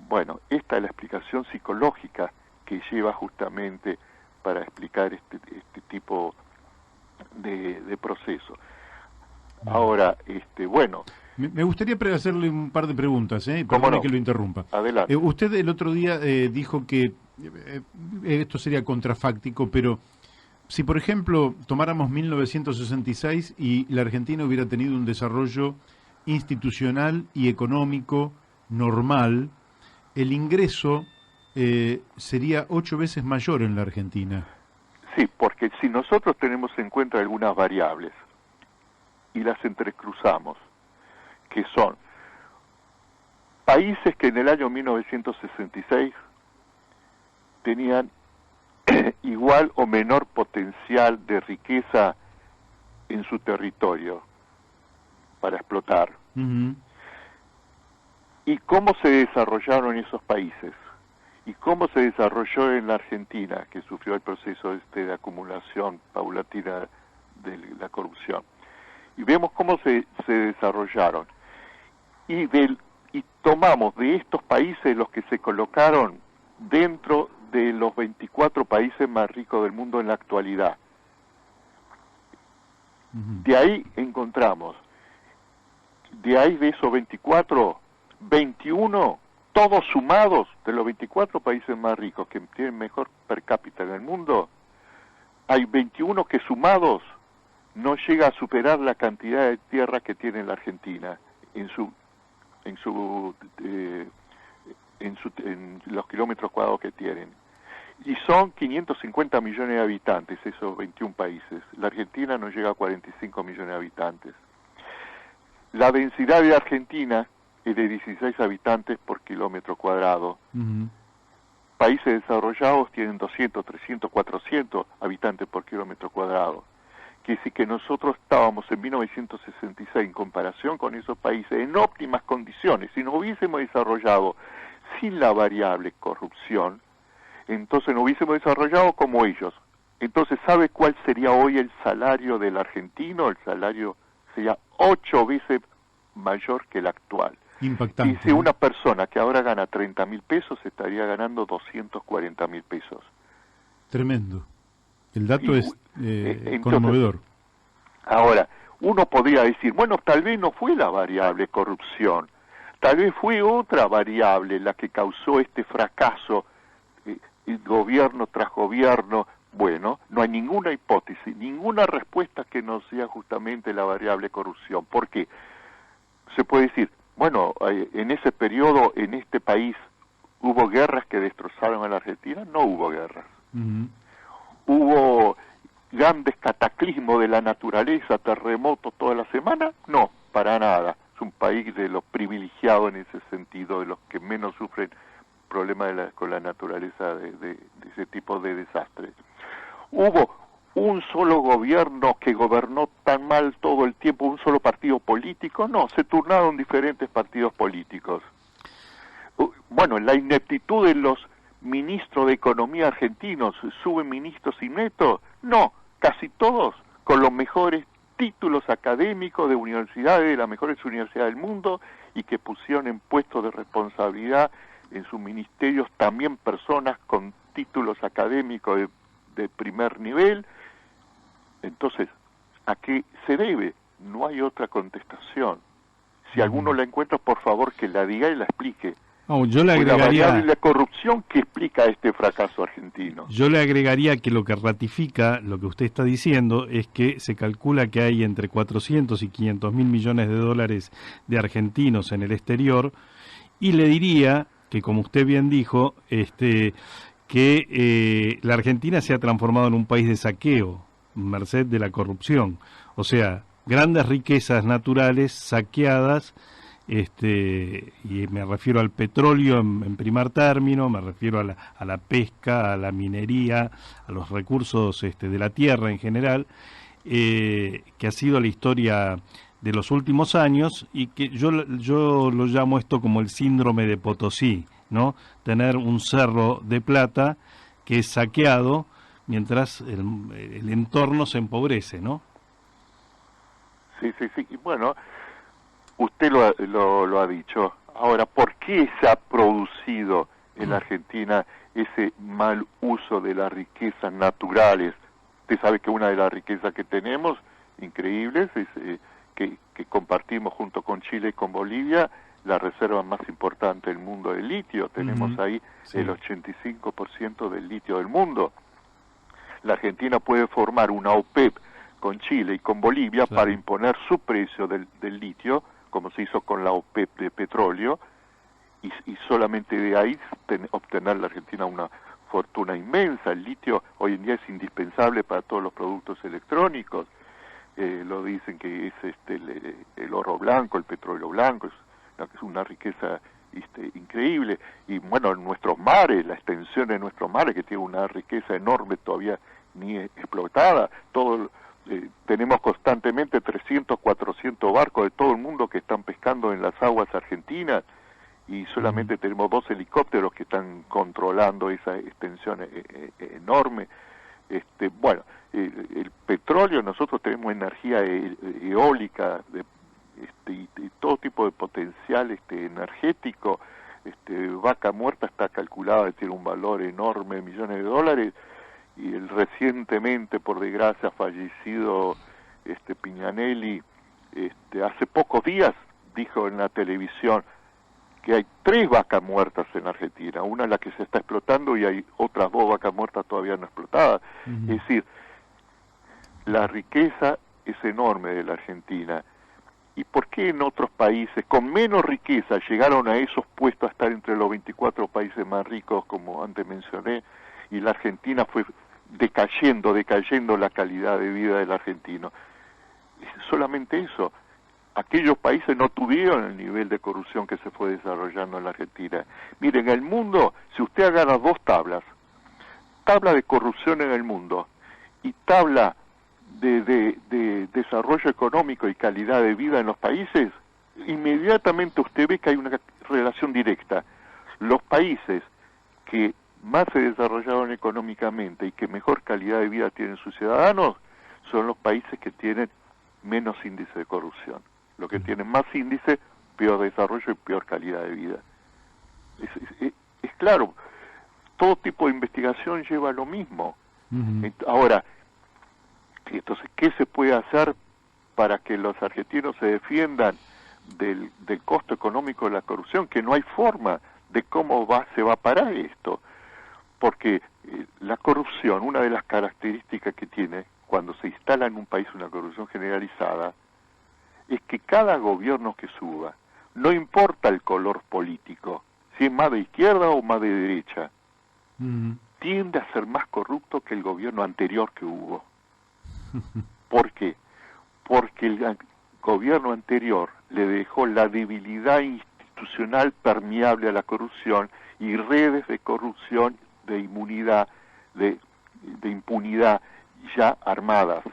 Bueno, esta es la explicación psicológica que lleva justamente para explicar este tipo de proceso. Ahora, bueno... Me gustaría hacerle un par de preguntas, ¿Cómo perdone no? que lo interrumpa. Adelante. Usted el otro día dijo que, esto sería contrafáctico, pero si por ejemplo tomáramos 1966 y la Argentina hubiera tenido un desarrollo institucional y económico normal, el ingreso sería 8 veces mayor en la Argentina. Sí, porque si nosotros tenemos en cuenta algunas variables y las entrecruzamos, que son países que en el año 1966 tenían igual o menor potencial de riqueza en su territorio para explotar. Uh-huh. ¿Y cómo se desarrollaron esos países? ¿Y cómo se desarrolló en la Argentina, que sufrió el proceso de acumulación paulatina de la corrupción? Y vemos cómo se desarrollaron. Y tomamos de estos países los que se colocaron dentro de los 24 países más ricos del mundo en la actualidad. Uh-huh. De ahí encontramos, de esos 24, 21, todos sumados, de los 24 países más ricos que tienen mejor per cápita en el mundo, hay 21 que sumados no llega a superar la cantidad de tierra que tiene la Argentina en los kilómetros cuadrados que tienen. Y son 550 millones de habitantes esos 21 países. La Argentina no llega a 45 millones de habitantes. La densidad de Argentina es de 16 habitantes por kilómetro cuadrado. Uh-huh. Países desarrollados tienen 200, 300, 400 habitantes por kilómetro cuadrado. Quiere decir que nosotros estábamos en 1966 en comparación con esos países en óptimas condiciones. Si nos hubiésemos desarrollado sin la variable corrupción, entonces nos hubiésemos desarrollado como ellos. Entonces, ¿sabe cuál sería hoy el salario del argentino? El salario sería 8 veces mayor que el actual. Impactante. Y si una persona que ahora gana 30.000 pesos estaría ganando 240.000 pesos. Tremendo. El dato es entonces, conmovedor. Ahora, uno podría decir, bueno, tal vez no fue la variable corrupción, tal vez fue otra variable la que causó este fracaso, gobierno tras gobierno. Bueno, no hay ninguna hipótesis, ninguna respuesta que no sea justamente la variable corrupción. ¿Por qué? Se puede decir, bueno, en ese periodo, en este país, ¿hubo guerras que destrozaron a la Argentina? No hubo guerras. Uh-huh. ¿Hubo grandes cataclismos de la naturaleza, terremotos toda la semana? No, para nada. Es un país de los privilegiados en ese sentido, de los que menos sufren problemas con la naturaleza de ese tipo de desastres. ¿Hubo un solo gobierno que gobernó tan mal todo el tiempo, un solo partido político? No, se turnaron diferentes partidos políticos. Bueno, la ineptitud de los ministros de Economía argentinos, ¿suben ministros ineptos? No, casi todos con los mejores títulos académicos de universidades, de las mejores universidades del mundo, y que pusieron en puestos de responsabilidad en sus ministerios también personas con títulos académicos de primer nivel. Entonces, ¿a qué se debe? No hay otra contestación. Si alguno la encuentra, por favor, que la diga y la explique. No, yo le La agregaría, variable de la corrupción que explica este fracaso argentino. yo le agregaría que lo que ratifica lo que usted está diciendo es que se calcula que hay entre 400 y 500 mil millones de dólares de argentinos en el exterior, y le diría que, como usted bien dijo, que la Argentina se ha transformado en un país de saqueo, merced de la corrupción. O sea, grandes riquezas naturales saqueadas, y me refiero al petróleo en primer término, me refiero a la pesca, a la minería, a los recursos de la tierra en general, que ha sido la historia de los últimos años, y que yo lo llamo esto como el síndrome de Potosí. ¿no? Tener un cerro de plata que es saqueado mientras el entorno se empobrece, ¿no? Sí, sí, sí. Y bueno, usted lo ha dicho. Ahora, ¿por qué se ha producido en la Argentina ese mal uso de las riquezas naturales? Usted sabe que una de las riquezas que tenemos, increíbles, es que compartimos junto con Chile y con Bolivia, la reserva más importante del mundo de litio. Tenemos ahí sí, el 85% del litio del mundo. La Argentina puede formar una OPEP con Chile y con Bolivia, claro, para imponer su precio del litio, como se hizo con la OPEP de petróleo, y solamente de ahí obtener la Argentina una fortuna inmensa. El litio hoy en día es indispensable para todos los productos electrónicos. Lo dicen que es el oro blanco, el petróleo blanco, es una riqueza increíble. Y bueno, nuestros mares, la extensión de nuestros mares, que tiene una riqueza enorme todavía ni explotada. Tenemos constantemente 300, 400 barcos de todo el mundo que están pescando en las aguas argentinas, y solamente tenemos 2 helicópteros que están controlando esa extensión enorme. Bueno, el petróleo, nosotros tenemos energía eólica y todo tipo de potencial energético. Vaca Muerta está calculada, tiene un valor enorme, millones de dólares, y el recientemente, por desgracia, fallecido Piñanelli, hace pocos días dijo en la televisión que hay 3 vacas muertas en Argentina, una es la que se está explotando y hay otras 2 vacas muertas todavía no explotadas. Es decir, la riqueza es enorme de la Argentina. ¿Y por qué en otros países con menos riqueza llegaron a esos puestos, a estar entre los 24 países más ricos, como antes mencioné, y la Argentina fue decayendo la calidad de vida del argentino? Solamente eso. Aquellos países no tuvieron el nivel de corrupción que se fue desarrollando en la Argentina. Miren, en el mundo, si usted agarra 2 tablas, tabla de corrupción en el mundo y tabla de desarrollo económico y calidad de vida en los países, inmediatamente usted ve que hay una relación directa. Los países que más se desarrollaron económicamente y que mejor calidad de vida tienen sus ciudadanos son los países que tienen menos índice de corrupción. Los que tienen más índice, peor desarrollo y peor calidad de vida. Es claro, todo tipo de investigación lleva a lo mismo. Ahora, entonces, ¿qué se puede hacer para que los argentinos se defiendan del costo económico de la corrupción? Que no hay forma de cómo se va a parar esto. Porque la corrupción, una de las características que tiene cuando se instala en un país una corrupción generalizada, es que cada gobierno que suba, no importa el color político, si es más de izquierda o más de derecha, tiende a ser más corrupto que el gobierno anterior que hubo. ¿Por qué? Porque el gobierno anterior le dejó la debilidad institucional permeable a la corrupción y redes de corrupción, de inmunidad, de impunidad ya armadas.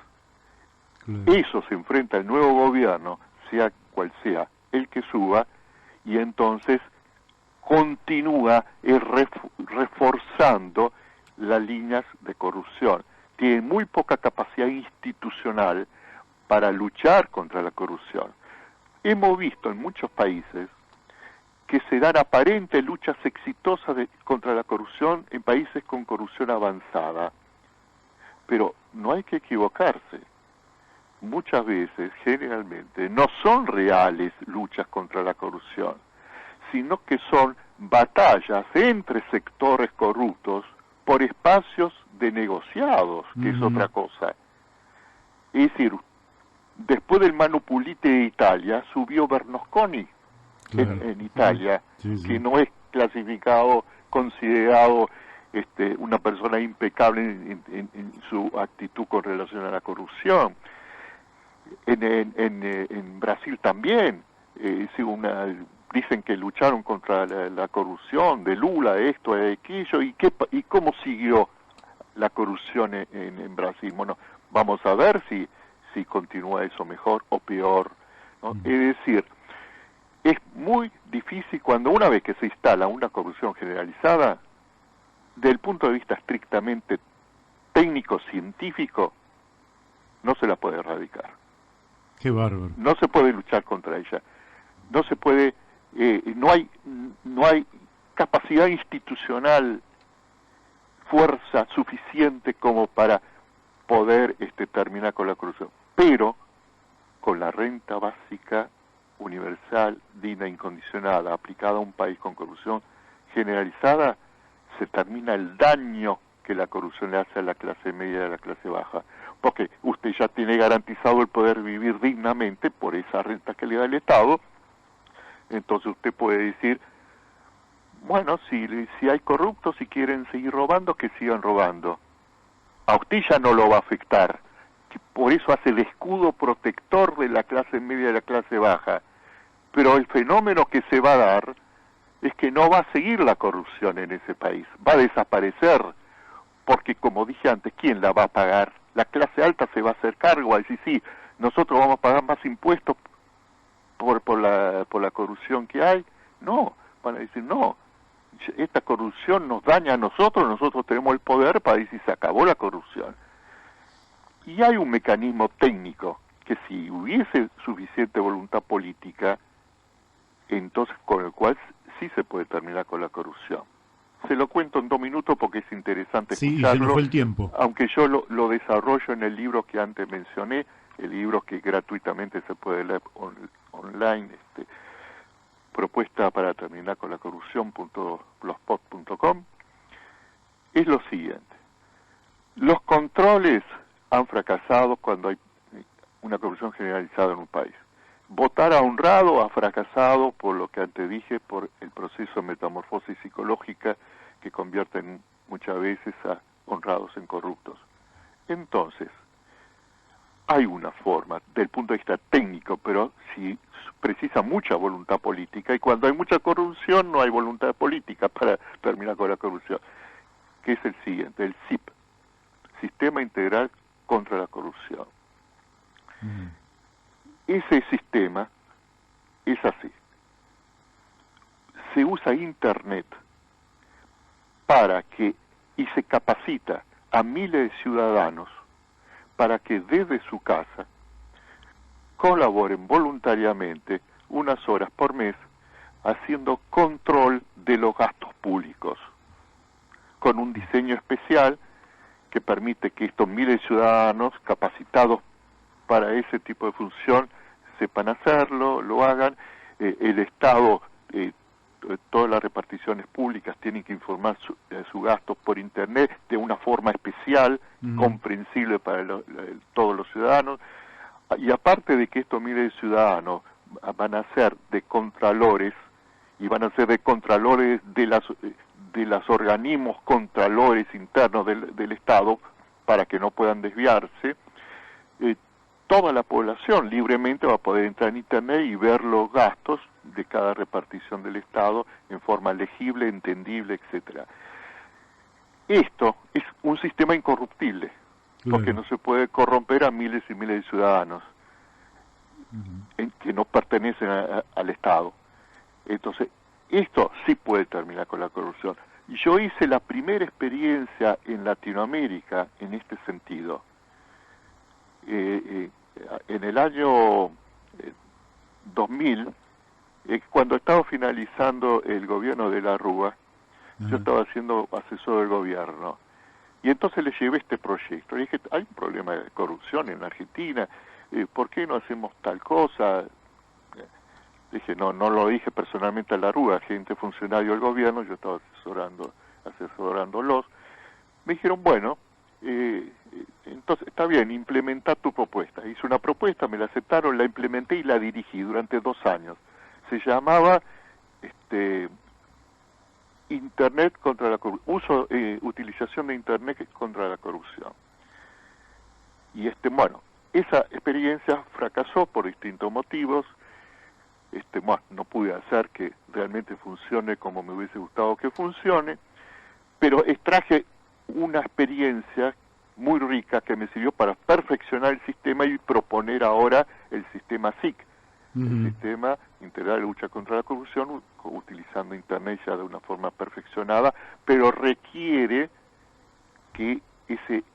Claro. Eso se enfrenta al nuevo gobierno, sea cual sea el que suba, y entonces continúa reforzando las líneas de corrupción. Tiene muy poca capacidad institucional para luchar contra la corrupción. Hemos visto en muchos países que se dan aparentes luchas exitosas contra la corrupción en países con corrupción avanzada. Pero no hay que equivocarse. Muchas veces, generalmente, no son reales luchas contra la corrupción, sino que son batallas entre sectores corruptos por espacios de negociados, que es otra cosa. Es decir, después del Manu Pulite de Italia, subió Berlusconi, claro, en Italia, que no es considerado una persona impecable en su actitud con relación a la corrupción. En Brasil también, dicen que lucharon contra la corrupción de Lula, esto, de aquello, y cómo siguió la corrupción en Brasil. Bueno, vamos a ver si continúa eso mejor o peor, ¿no? Es decir, es muy difícil cuando una vez que se instala una corrupción generalizada, desde el punto de vista estrictamente técnico-científico, no se la puede erradicar. Qué bárbaro. No se puede luchar contra ella. No se puede, no hay capacidad institucional, fuerza suficiente como para poder terminar con la corrupción. Pero con la renta básica universal, digna, incondicionada, aplicada a un país con corrupción generalizada, se termina el daño que la corrupción le hace a la clase media y a la clase baja, porque usted ya tiene garantizado el poder vivir dignamente por esa renta que le da el Estado. Entonces usted puede decir, bueno, si hay corruptos, si quieren seguir robando, que sigan robando. A usted ya no lo va a afectar, por eso hace el escudo protector de la clase media y la clase baja. Pero el fenómeno que se va a dar es que no va a seguir la corrupción en ese país, va a desaparecer, porque como dije antes, ¿quién la va a pagar? La clase alta se va a hacer cargo, va a decir, sí, nosotros vamos a pagar más impuestos por la corrupción que hay. No, van a decir, no, esta corrupción nos daña a nosotros tenemos el poder para decir, se acabó la corrupción. Y hay un mecanismo técnico que si hubiese suficiente voluntad política, entonces con el cual sí se puede terminar con la corrupción. Se lo cuento en 2 minutos porque es interesante escucharlo. Sí, se nos fue el tiempo. Aunque yo lo desarrollo en el libro que antes mencioné, el libro que gratuitamente se puede leer online, propuesta para terminar con la corrupción.blogspot.com, es lo siguiente. Los controles han fracasado cuando hay una corrupción generalizada en un país. Votar a honrado ha fracasado por lo que antes dije, por el proceso de metamorfosis psicológica que convierten muchas veces a honrados en corruptos. Entonces, hay una forma, del punto de vista técnico, pero si precisa mucha voluntad política, y cuando hay mucha corrupción no hay voluntad política para terminar con la corrupción, que es el siguiente, el SIP, Sistema Integral contra la Corrupción. Ese sistema es así. Se usa Internet y se capacita a miles de ciudadanos para que desde su casa colaboren voluntariamente unas horas por mes haciendo control de los gastos públicos, con un diseño especial que permite que estos miles de ciudadanos capacitados para ese tipo de función sepan hacerlo, lo hagan. El Estado, todas las reparticiones públicas tienen que informar su gasto por Internet de una forma especial, comprensible para todos los ciudadanos. Y aparte de que estos miles de ciudadanos van a ser de contralores, y van a ser de contralores de los organismos contralores internos del Estado, para que no puedan desviarse, toda la población libremente va a poder entrar en Internet y ver los gastos de cada repartición del Estado en forma legible, entendible, etcétera. Esto es un sistema incorruptible, porque no se puede corromper a miles y miles de ciudadanos que no pertenecen al Estado. Entonces, esto sí puede terminar con la corrupción. Yo hice la primera experiencia en Latinoamérica en este sentido. En el año 2000, cuando estaba finalizando el gobierno de la Rúa, yo estaba siendo asesor del gobierno, y entonces le llevé este proyecto. Le dije, hay un problema de corrupción en la Argentina, ¿por qué no hacemos tal cosa? Dije, no lo dije personalmente a la Rúa, gente funcionario del gobierno, yo estaba asesorándolos. Me dijeron, bueno, entonces está bien, implementa tu propuesta. Hice una propuesta, me la aceptaron, la implementé y la dirigí durante 2 años. Se llamaba Internet contra la corrupción, utilización de Internet contra la corrupción. Y bueno, esa experiencia fracasó por distintos motivos. No pude hacer que realmente funcione como me hubiese gustado que funcione, pero extraje una experiencia muy rica que me sirvió para perfeccionar el sistema y proponer ahora el sistema SIC, el sistema integral de lucha contra la corrupción, utilizando Internet ya de una forma perfeccionada, pero requiere que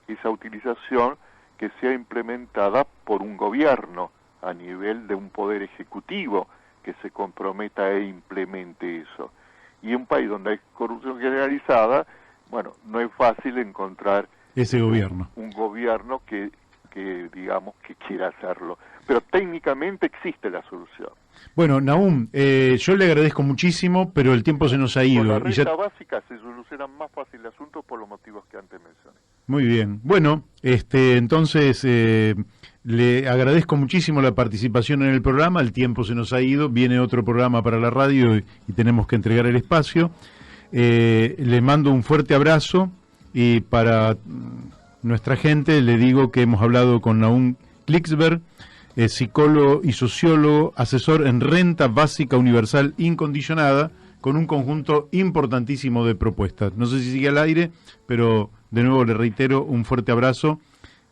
esa utilización que sea implementada por un gobierno a nivel de un poder ejecutivo que se comprometa e implemente eso. Y en un país donde hay corrupción generalizada, bueno, no es fácil encontrar ese gobierno. Un gobierno que digamos que quiera hacerlo. Pero técnicamente existe la solución. Bueno, Nahum, yo le agradezco muchísimo, pero el tiempo se nos ha ido. Con la renta básica se soluciona más fácil el asunto por los motivos que antes mencioné. Muy bien. Bueno, entonces le agradezco muchísimo la participación en el programa. El tiempo se nos ha ido. Viene otro programa para la radio y tenemos que entregar el espacio. Le mando un fuerte abrazo y para nuestra gente le digo que hemos hablado con Nahum Klicksberg, psicólogo y sociólogo, asesor en renta básica universal incondicionada, con un conjunto importantísimo de propuestas. No sé si sigue al aire, pero de nuevo le reitero un fuerte abrazo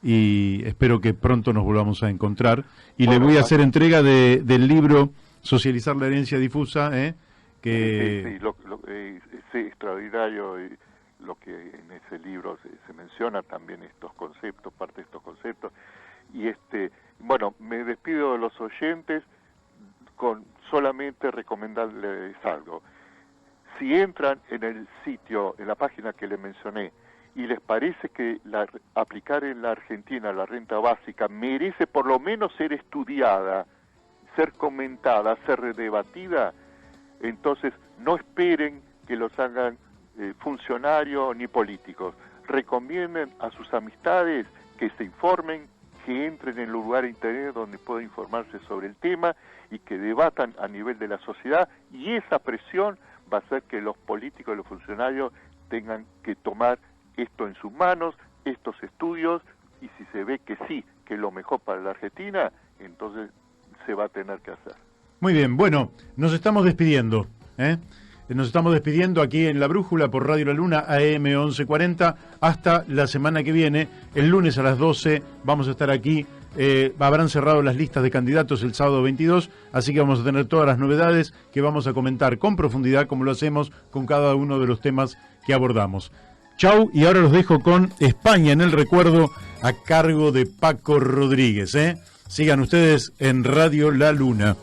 y espero que pronto nos volvamos a encontrar. Y le voy a hacer entrega del libro Socializar la herencia difusa, que... Sí, extraordinario lo que en ese libro se menciona, también estos conceptos, parte de estos conceptos. Y bueno, me despido de los oyentes con solamente recomendarles algo. Si entran en el sitio, en la página que les mencioné, y les parece que aplicar en la Argentina la renta básica merece por lo menos ser estudiada, ser comentada, ser debatida, entonces no esperen que los hagan funcionarios ni políticos. Recomienden a sus amistades que se informen, que entren en el lugar de internet donde puedan informarse sobre el tema y que debatan a nivel de la sociedad, y esa presión va a hacer que los políticos y los funcionarios tengan que tomar esto en sus manos, estos estudios, y si se ve que sí, que es lo mejor para la Argentina, entonces se va a tener que hacer. Muy bien, bueno, nos estamos despidiendo, Nos estamos despidiendo aquí en La Brújula por Radio La Luna, AM 1140, hasta la semana que viene. El lunes a las 12 vamos a estar aquí. Habrán cerrado las listas de candidatos el sábado 22, así que vamos a tener todas las novedades que vamos a comentar con profundidad, como lo hacemos con cada uno de los temas que abordamos. Chau, y ahora los dejo con España en el recuerdo, a cargo de Paco Rodríguez. Sigan ustedes en Radio La Luna.